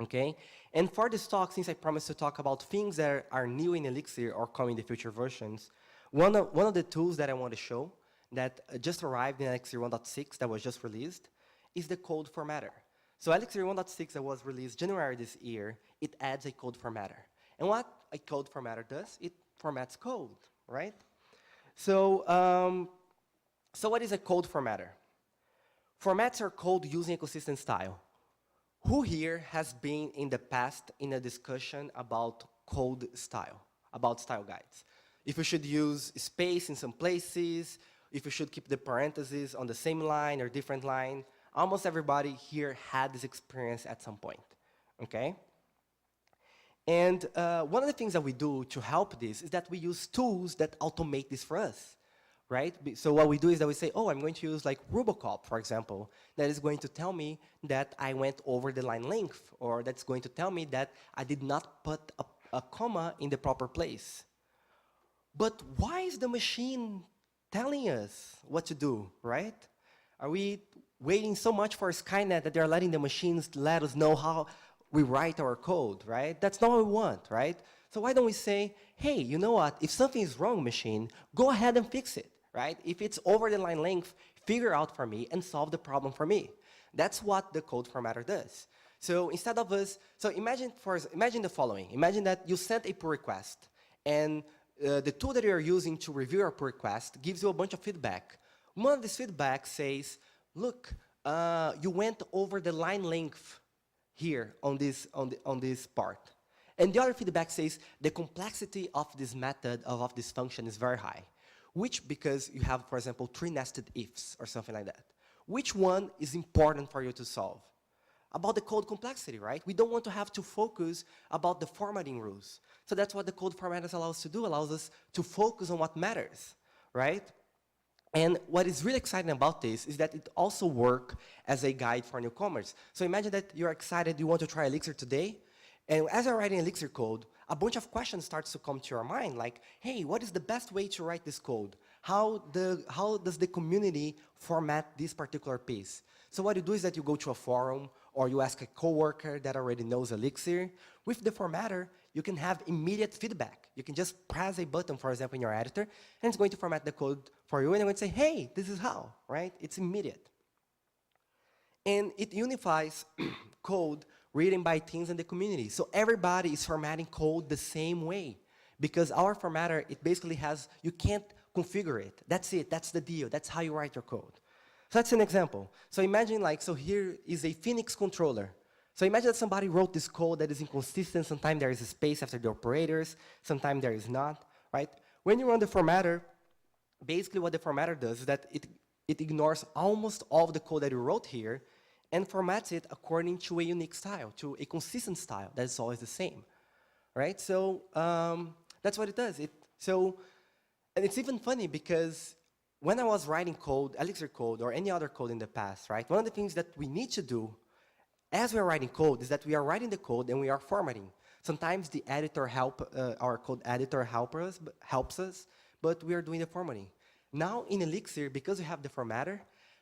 Okay? And for this talk, since I promised to talk about things that are new in Elixir or coming in the future versions, one of the tools that I want to show that just arrived in Elixir 1.6 that was just released is the code formatter. So Elixir 1.6 that was released January this year, it adds a code formatter. And what a code formatter does, it formats code, right? So, so what is a code formatter? Formats are code using a consistent style. Who here has been in the past in a discussion about code style, about style guides? If you should use space in some places, if you should keep the parentheses on the same line or different line, almost everybody here had this experience at some point, okay? And one of the things that we do to help this is that we use tools that automate this for us, right? So what we do is that we say, oh, I'm going to use like RubyConf, for example, that is going to tell me that I went over the line length, or that's going to tell me that I did not put a comma in the proper place. But why is the machine telling us what to do, right? Are we waiting so much for Skynet that they're letting the machines let us know how we write our code, right? That's not what we want, right? So why don't we say, hey, you know what? If something is wrong, machine, go ahead and fix it, right? If it's over the line length, figure out for me and solve the problem for me. That's what the code formatter does. So instead of us, so imagine the following. Imagine that you sent a pull request, and the tool that you are using to review your pull request gives you a bunch of feedback. One of these feedback says, look, you went over the line length here on this part. And the other feedback says the complexity of this method, of this function is very high. Which, because you have, for example, 3 nested ifs or something like that. Which one is important for you to solve? About the code complexity, right? We don't want to have to focus about the formatting rules. So that's what the code formatters allows us to do, allows us to focus on what matters, right? And what is really exciting about this is that it also works as a guide for newcomers. So imagine that you're excited, you want to try Elixir today, and as you're writing Elixir code, a bunch of questions starts to come to your mind, like, hey, what is the best way to write this code? How does the community format this particular piece? So what you do is that you go to a forum, or you ask a coworker that already knows Elixir. With the formatter, you can have immediate feedback. You can just press a button, for example, in your editor, and it's going to format the code for you, and it's going to say, hey, this is how, right? It's immediate. And it unifies code written by teams in the community. So everybody is formatting code the same way. Because our formatter, it basically has, you can't configure it. That's it, that's the deal, that's how you write your code. So that's an example. So imagine so here is a Phoenix controller. So imagine that somebody wrote this code that is inconsistent. Sometimes there is a space after the operators, sometimes there is not, right? When you run the formatter, basically what the formatter does is that it ignores almost all of the code that you wrote here and formats it according to a unique style, to a consistent style that is always the same, right? So that's what it does. And it's even funny because when I was writing code, Elixir code, or any other code in the past, right, one of the things that we need to do as we are writing code is that we are writing the code and we are formatting. Sometimes the editor our code editor helps us, but we are doing the formatting. Now in Elixir, because we have the formatter,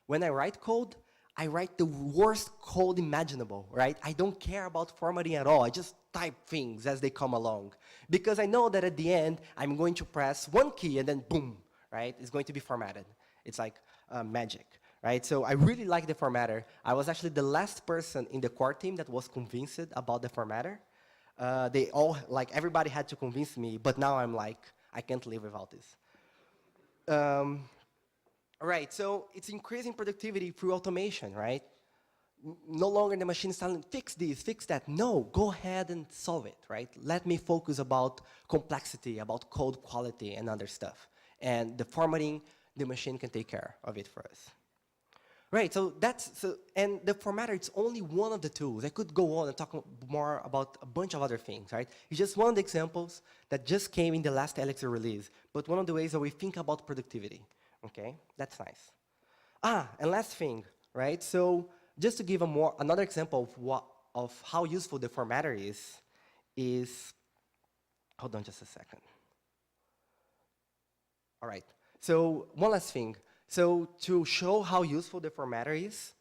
when I write code, I write the worst code imaginable, right? I don't care about formatting at all. I just type things as they come along. Because I know that at the end, I'm going to press one key and then boom, right? It's going to be formatted. It's like magic, right? So I really like the formatter. I was actually the last person in the core team that was convinced about the formatter. They all, like, everybody had to convince me, but now I'm like, I can't live without this. Right, so it's increasing productivity through automation, right? No longer the machine is telling, fix this, fix that. No, go ahead and solve it, right? Let me focus about complexity, about code quality and other stuff. And the formatting, the machine can take care of it for us. Right, and the formatter, it's only one of the tools. I could go on and talk more about a bunch of other things, right? It's just one of the examples that just came in the last Elixir release, but one of the ways that we think about productivity, okay? That's nice. And last thing, right? So just to give another example of how useful the formatter is, hold on just a second. All right, so one last thing. So to show how useful the formatter is,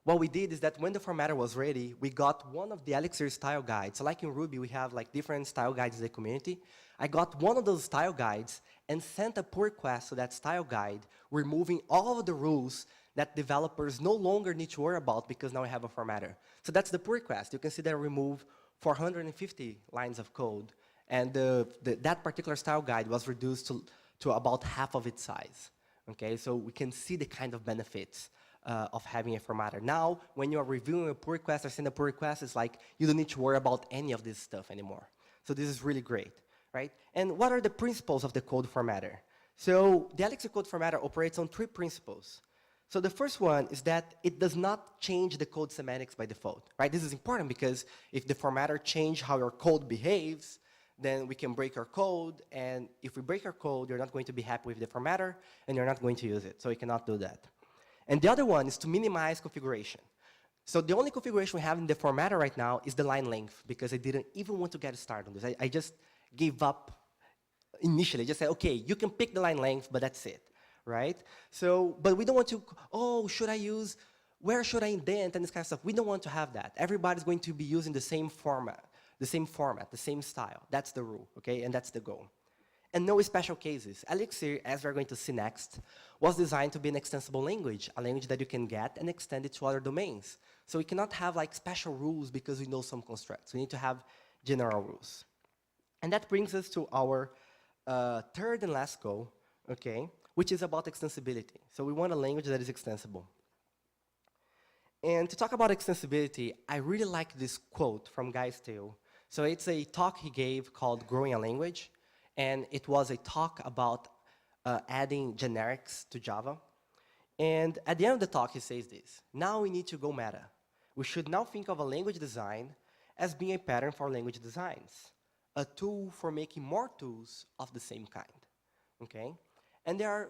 what we did is that when the formatter was ready, we got one of the Elixir style guides. So like in Ruby, we have like different style guides in the community. I got one of those style guides and sent a pull request to that style guide, removing all of the rules that developers no longer need to worry about because now I have a formatter. So that's the pull request. You can see that I remove 450 lines of code. And that particular style guide was reduced to about half of its size. Okay, so we can see the kind of benefits of having a formatter. Now, when you are reviewing a pull request or send a pull request, it's like you don't need to worry about any of this stuff anymore. So this is really great, right? And what are the principles of the code formatter? So the Elixir code formatter operates on 3 principles. So the first one is that it does not change the code semantics by default, right? This is important because if the formatter changes how your code behaves, then we can break our code, and if we break our code, you're not going to be happy with the formatter, and you're not going to use it, so we cannot do that. And the other one is to minimize configuration. So the only configuration we have in the formatter right now is the line length, because I didn't even want to get started on this. I just gave up initially, just said, okay, you can pick the line length, but that's it, right? So, but we don't want to, where should I indent, and this kind of stuff. We don't want to have that. Everybody's going to be using the same format, the same style. That's the rule, okay? And that's the goal. And no special cases. Elixir, as we're going to see next, was designed to be an extensible language, a language that you can get and extend it to other domains. So we cannot have like special rules because we know some constructs. We need to have general rules. And that brings us to our third and last goal, okay, which is about extensibility. So we want a language that is extensible. And to talk about extensibility, I really like this quote from Guy Steele. So it's a talk he gave called Growing a Language, and it was a talk about adding generics to Java. And at the end of the talk, he says this: now we need to go meta. We should now think of a language design as being a pattern for language designs, a tool for making more tools of the same kind, okay? And there are,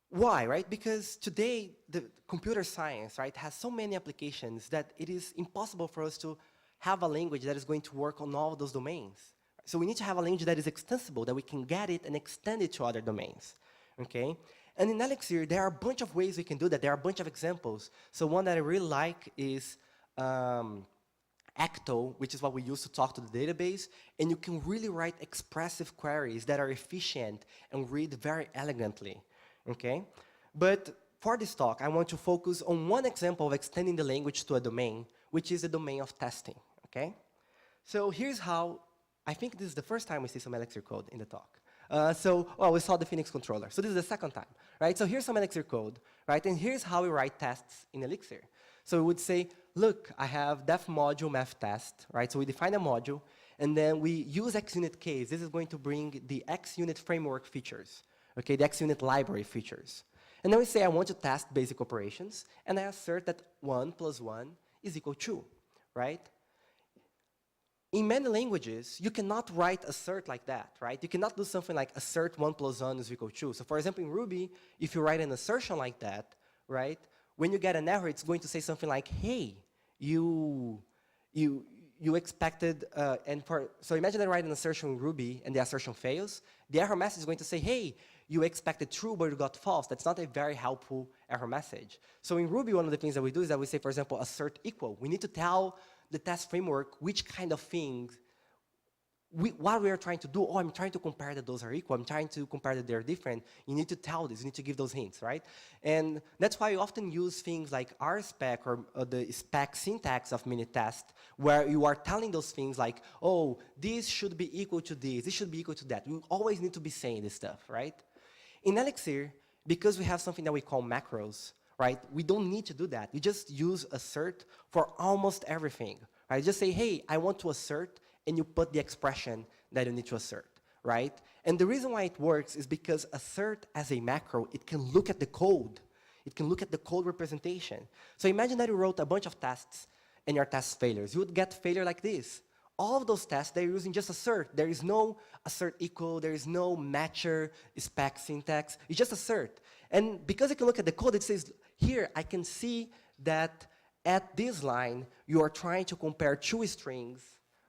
why, right? Because today, the computer science, right, has so many applications that it is impossible for us to have a language that is going to work on all of those domains. So we need to have a language that is extensible, that we can get it and extend it to other domains, okay? And in Elixir, there are a bunch of ways we can do that. There are a bunch of examples. So one that I really like is Ecto, which is what we use to talk to the database, and you can really write expressive queries that are efficient and read very elegantly, okay? But for this talk, I want to focus on one example of extending the language to a domain, which is the domain of testing, okay? So here's how, I think this is the first time we see some Elixir code in the talk. We saw the Phoenix controller. So this is the second time, right? So here's some Elixir code, right? And here's how we write tests in Elixir. So we would say, look, I have def module math test, right? So we define a module, and then we use XUnit case. This is going to bring the XUnit framework features, okay, the XUnit library features. And then we say, I want to test basic operations, and I assert that 1 + 1 is equal to 2, right? in many languages, you cannot write assert like that, right? You cannot do something like assert 1 plus 1 is equal to 2. So for example, in Ruby, if you write an assertion like that, right, when you get an error, it's going to say something like, hey, you expected, so imagine I write an assertion in Ruby and the assertion fails. The error message is going to say, hey, you expected true, but you got false. That's not a very helpful error message. So in Ruby, one of the things that we do is that we say, for example, assert equal. We need to tell the test framework which kind of things, what we are trying to do. Oh, I'm trying to compare that those are equal. I'm trying to compare that they're different. You need to tell this. You need to give those hints, right? And that's why you often use things like RSpec or the spec syntax of Minitest, where you are telling those things like, oh, this should be equal to this should be equal to that. You always need to be saying this stuff, right? In Elixir, because we have something that we call macros, right? We don't need to do that. We just use assert for almost everything, right? Just say, hey, I want to assert, and you put the expression that you need to assert, right? And the reason why it works is because assert as a macro, it can look at the code. It can look at the code representation. So imagine that you wrote a bunch of tests and your test failures. You would get failure like this. All of those tests, they're using just assert. There is no assert equal, there is no matcher, spec syntax. It's just assert. And because you can look at the code, it says, here, I can see that at this line, you are trying to compare two strings,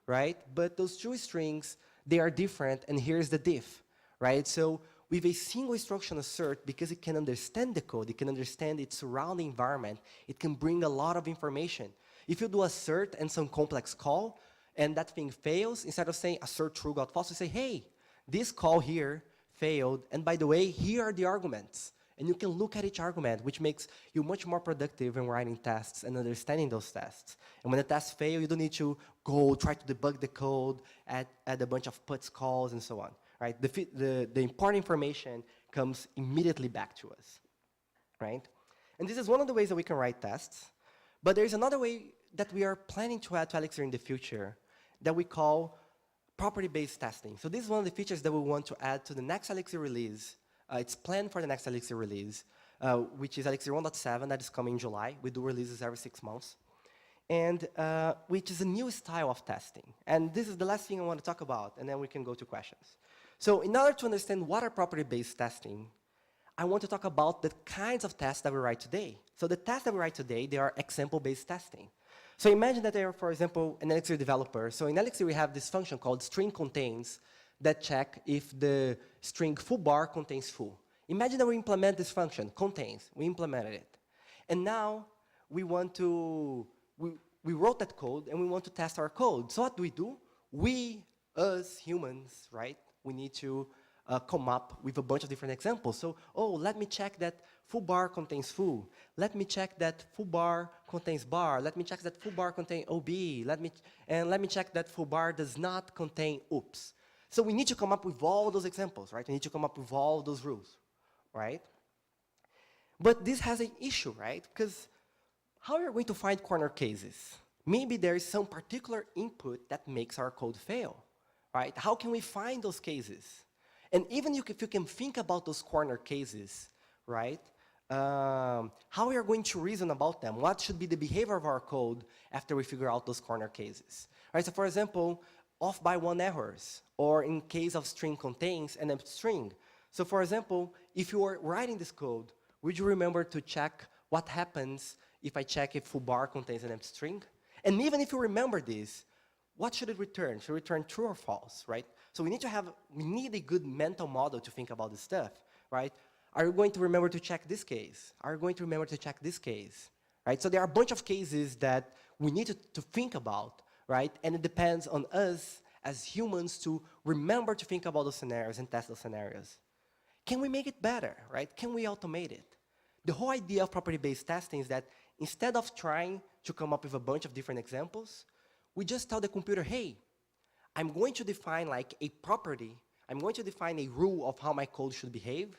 right? But those two strings, they are different, and here's the diff, right? So with a single instruction assert, because it can understand the code, it can understand its surrounding environment, it can bring a lot of information. If you do assert and some complex call, and that thing fails, instead of saying assert true got false, you say, hey, this call here failed, and by the way, here are the arguments. And you can look at each argument, which makes you much more productive in writing tests and understanding those tests. And when the tests fail, you don't need to go try to debug the code, add a bunch of puts calls, and so on. Right? The important information comes immediately back to us. Right? And this is one of the ways that we can write tests. But there's another way that we are planning to add to Elixir in the future that we call property-based testing. So this is one of the features that we want to add to the next Elixir release. It's planned for the next Elixir release, which is Elixir 1.7 that is coming in July. We do releases every 6 months. And which is a new style of testing. And this is the last thing I want to talk about, and then we can go to questions. So in order to understand what are property-based testing, I want to talk about the kinds of tests that we write today. So the tests that we write today, they are example-based testing. So imagine that they are, for example, an Elixir developer. So in Elixir, we have this function called string contains that check if the string full bar contains full. Imagine that we implement this function, contains. We implemented it. And now we want to, we wrote that code, and we want to test our code. So what do? We, us humans, right, we need to come up with a bunch of different examples. So, oh, let me check that full bar contains full. Let me check that full bar contains bar. Let me check that full bar contains OB. Let me check that full bar does not contain oops. So we need to come up with all those examples, right? We need to come up with all those rules, right? But this has an issue, right? Because how are we going to find corner cases? Maybe there is some particular input that makes our code fail, right? How can we find those cases? And even if you can think about those corner cases, right, how we are going to reason about them? What should be the behavior of our code after we figure out those corner cases? Right, so for example, off by one errors, or in case of string contains an empty string. So for example, if you are writing this code, would you remember to check what happens if I check if full bar contains an empty string? And even if you remember this, what should it return? Should it return true or false, right? So we need a good mental model to think about this stuff, right? Are you going to remember to check this case? Are you going to remember to check this case, right? So there are a bunch of cases that we need to think about, right? And it depends on us as humans to remember to think about those scenarios and test those scenarios. Can we make it better, right? Can we automate it? The whole idea of property-based testing is that instead of trying to come up with a bunch of different examples, we just tell the computer, hey, I'm going to define like a property. I'm going to define a rule of how my code should behave,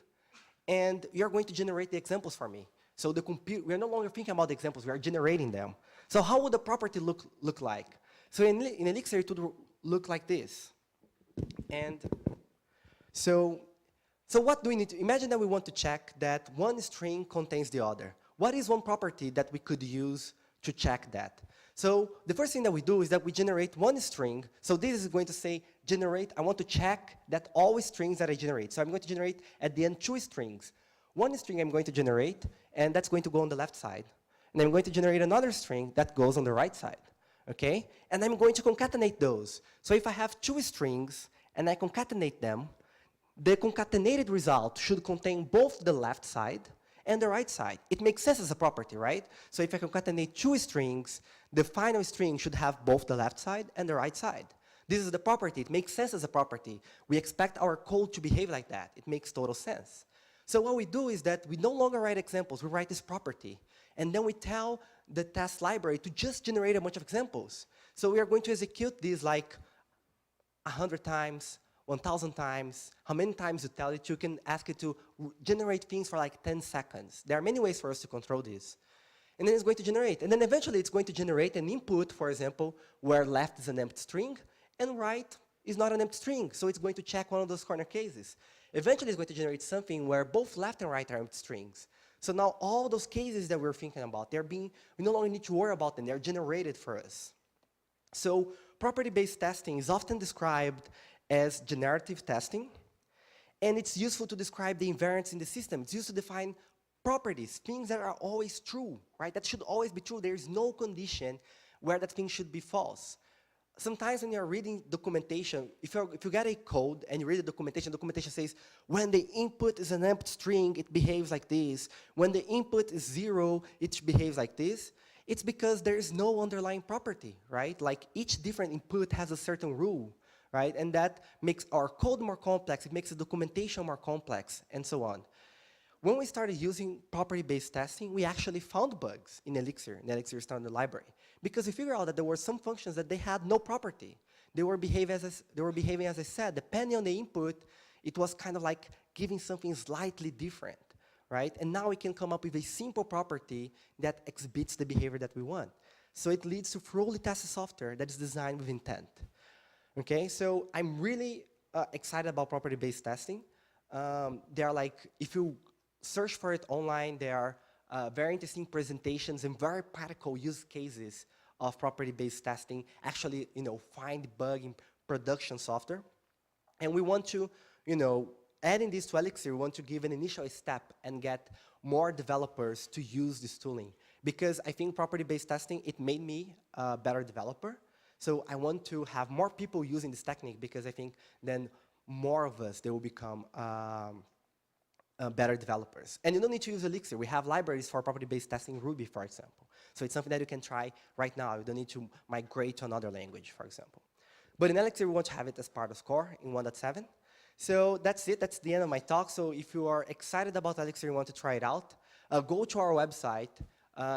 and you're going to generate the examples for me. So the computer, we're no longer thinking about the examples, we are generating them. So how would the property look like? So in Elixir, it would look like this. And so what do we need to, imagine that we want to check that one string contains the other. What is one property that we could use to check that? So the first thing that we do is that we generate one string. So this is going to say generate. I want to check that all strings that I generate. So I'm going to generate at the end 2 strings. One string I'm going to generate, and that's going to go on the left side. And I'm going to generate another string that goes on the right side. Okay? And I'm going to concatenate those. So if I have 2 strings and I concatenate them, the concatenated result should contain both the left side and the right side. It makes sense as a property, right? So if I concatenate 2 strings, the final string should have both the left side and the right side. This is the property. It makes sense as a property. We expect our code to behave like that. It makes total sense. So what we do is that we no longer write examples. We write this property. And then we tell the test library to just generate a bunch of examples. So we are going to execute these like 100 times, 1,000 times. How many times you tell it, you can ask it to generate things for like 10 seconds. There are many ways for us to control this. And then it's going to generate. And then eventually it's going to generate an input, for example, where left is an empty string and right is not an empty string. So it's going to check one of those corner cases. Eventually it's going to generate something where both left and right are empty strings. So now all those cases that we're thinking about, we no longer need to worry about them. They're generated for us. So property-based testing is often described as generative testing. And it's useful to describe the invariants in the system. It's used to define properties, things that are always true, right? That should always be true. There is no condition where that thing should be false. Sometimes when you're reading documentation, if you get a code and you read the documentation says, when the input is an empty string, it behaves like this. When the input is 0, it behaves like this. It's because there is no underlying property, right? Like each different input has a certain rule, right? And that makes our code more complex. It makes the documentation more complex, and so on. When we started using property-based testing, we actually found bugs in Elixir, Elixir standard library, because we figured out that there were some functions that they had no property. They were behaving, as I said, depending on the input, it was kind of like giving something slightly different, right? And now we can come up with a simple property that exhibits the behavior that we want. So it leads to fully tested software that is designed with intent. Okay, so I'm really excited about property-based testing. There are like, if you search for it online, there are very interesting presentations and very practical use cases of property-based testing, actually, find bug in production software. And we want to, adding this to Elixir, we want to give an initial step and get more developers to use this tooling. Because I think property-based testing, it made me a better developer. So I want to have more people using this technique because I think then more of us, they will become better developers. And you don't need to use Elixir. We have libraries for property-based testing in Ruby, for example. So it's something that you can try right now. You don't need to migrate to another language, for example. But in Elixir, we want to have it as part of core in 1.7. So that's it. That's the end of my talk. So if you are excited about Elixir and want to try it out, go to our website.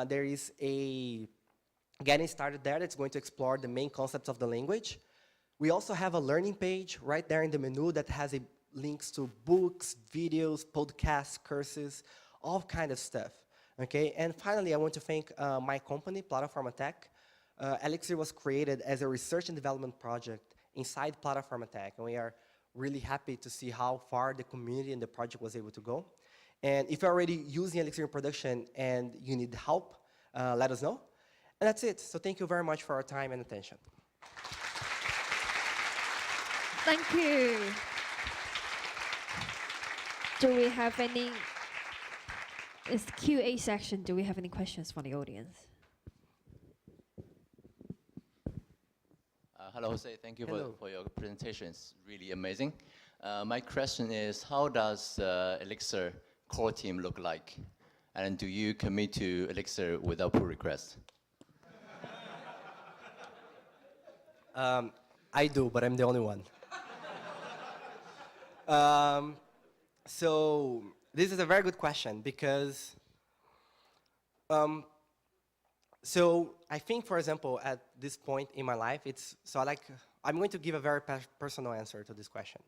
There is a getting started there that's going to explore the main concepts of the language. We also have a learning page right there in the menu that has links to books, videos, podcasts, courses, all kind of stuff. Okay, and finally, I want to thank my company, Plataforma Tech. Elixir was created as a research and development project inside Plataforma Tech, and we are really happy to see how far the community and the project was able to go. And if you're already using Elixir in production and you need help, let us know. And that's it. So thank you very much for your time and attention. Thank you. Do we have any? It's QA section. Do we have any questions from the audience? Hello, Jose. Thank you for your presentation. It's really amazing. My question is, how does Elixir core team look like? And do you commit to Elixir without pull request? I do, but I'm the only one. So this is a very good question because so I think, for example, at this point in my life, I'm going to give a very personal answer to this question,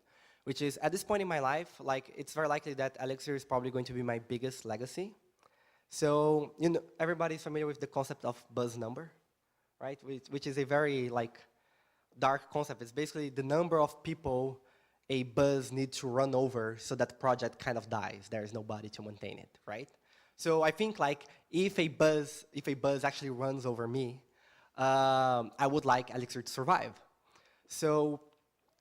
which is at this point in my life, it's very likely that Elixir is probably going to be my biggest legacy. So everybody's familiar with the concept of buzz number, right? Which is a very dark concept. It's basically the number of people a buzz needs to run over so that the project kind of dies. There is nobody to maintain it, right? So I think if a buzz actually runs over me, I would like Elixir to survive. So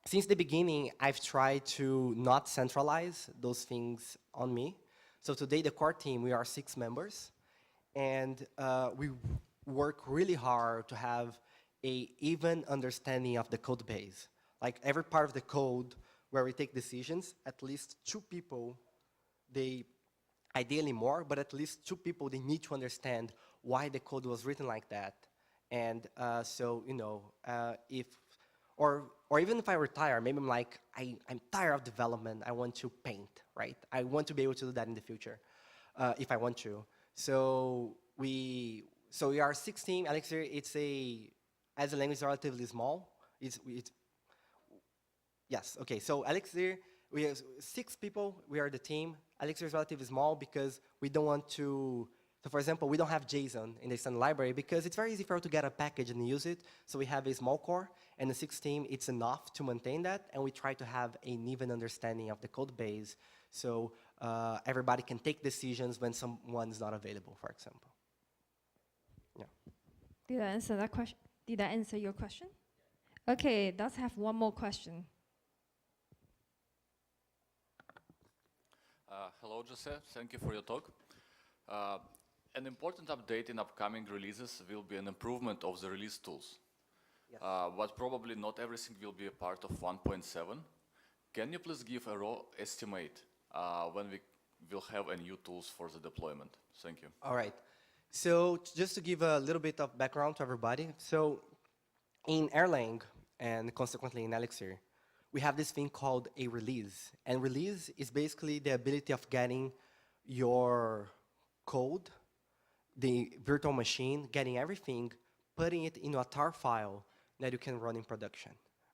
since the beginning, I've tried to not centralize those things on me. So today, the core team, we are 6 members, and we work really hard to have a even understanding of the code base. Like every part of the code where we take decisions, at least 2 people, they, ideally more, but at least 2 people, they need to understand why the code was written like that. And so, you know, or even if I retire, maybe I'm like, I'm tired of development, I want to paint, right? I want to be able to do that in the future, if I want to. So we are 16. Elixir, as a language, relatively small. Yes, okay, so Elixir, we have 6 people, we are the team. Elixir is relatively small because we don't want to, so for example, we don't have JSON in the standard library because it's very easy for us to get a package and use it. So we have a small core, and the 6 team, it's enough to maintain that, and we try to have an even understanding of the code base so everybody can take decisions when someone is not available, for example. Yeah. Did I answer that question? Did I answer your question? Okay, let's have one more question. Hello, Jose. Thank you for your talk. An important update in upcoming releases will be an improvement of the release tools. Yes. But probably not everything will be a part of 1.7. Can you please give a raw estimate when we will have a new tools for the deployment? Thank you. All right. So just to give a little bit of background to everybody, so in Erlang, and consequently in Elixir, we have this thing called a release. And release is basically the ability of getting your code, the virtual machine, getting everything, putting it into a tar file that you can run in production,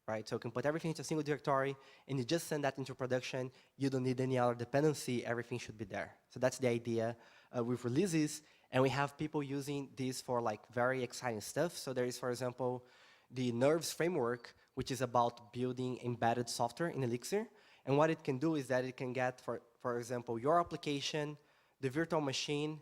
right? So you can put everything into a single directory, and you just send that into production. You don't need any other dependency. Everything should be there. So that's the idea with releases. And we have people using this for like very exciting stuff. So there is, for example, the Nerves framework, which is about building embedded software in Elixir. And what it can do is that it can get, for example, your application, the virtual machine,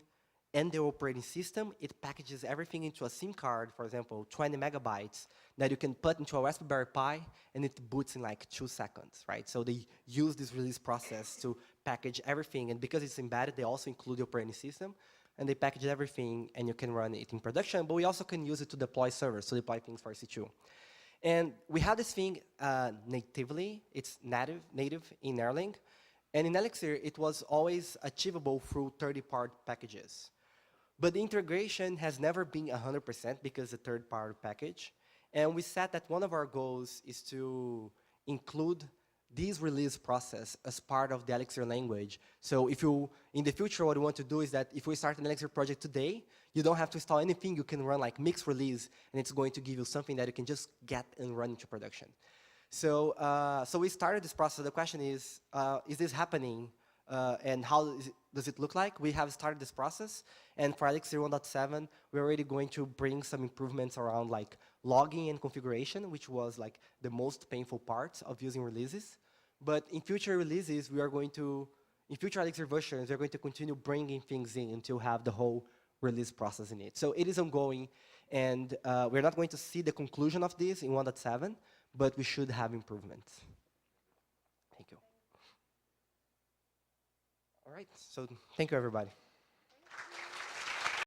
and the operating system. It packages everything into a SIM card, for example, 20 megabytes, that you can put into a Raspberry Pi, and it boots in like 2 seconds, right? So they use this release process to package everything. And because it's embedded, they also include the operating system. And they package everything, and you can run it in production. But we also can use it to deploy servers, to deploy things for EC2. And we have this thing natively. It's native in Erlang. And in Elixir, it was always achievable through third-party packages. But the integration has never been 100% because it's a third-party package. And we said that one of our goals is to include this release process as part of the Elixir language. So if you, in the future, what we want to do is that if we start an Elixir project today, you don't have to install anything. You can run like mixed release, and it's going to give you something that you can just get and run into production. So, so we started this process. The question is this happening? And how does it look like? We have started this process, and for Elixir 1.7, we're already going to bring some improvements around like logging and configuration, which was like the most painful part of using releases. But in future releases, we are going to, in future Elixir versions, we're going to continue bringing things in until have the whole release process in it. So it is ongoing, and we're not going to see the conclusion of this in 1.7, but we should have improvements. Thank you. All right, so thank you, everybody.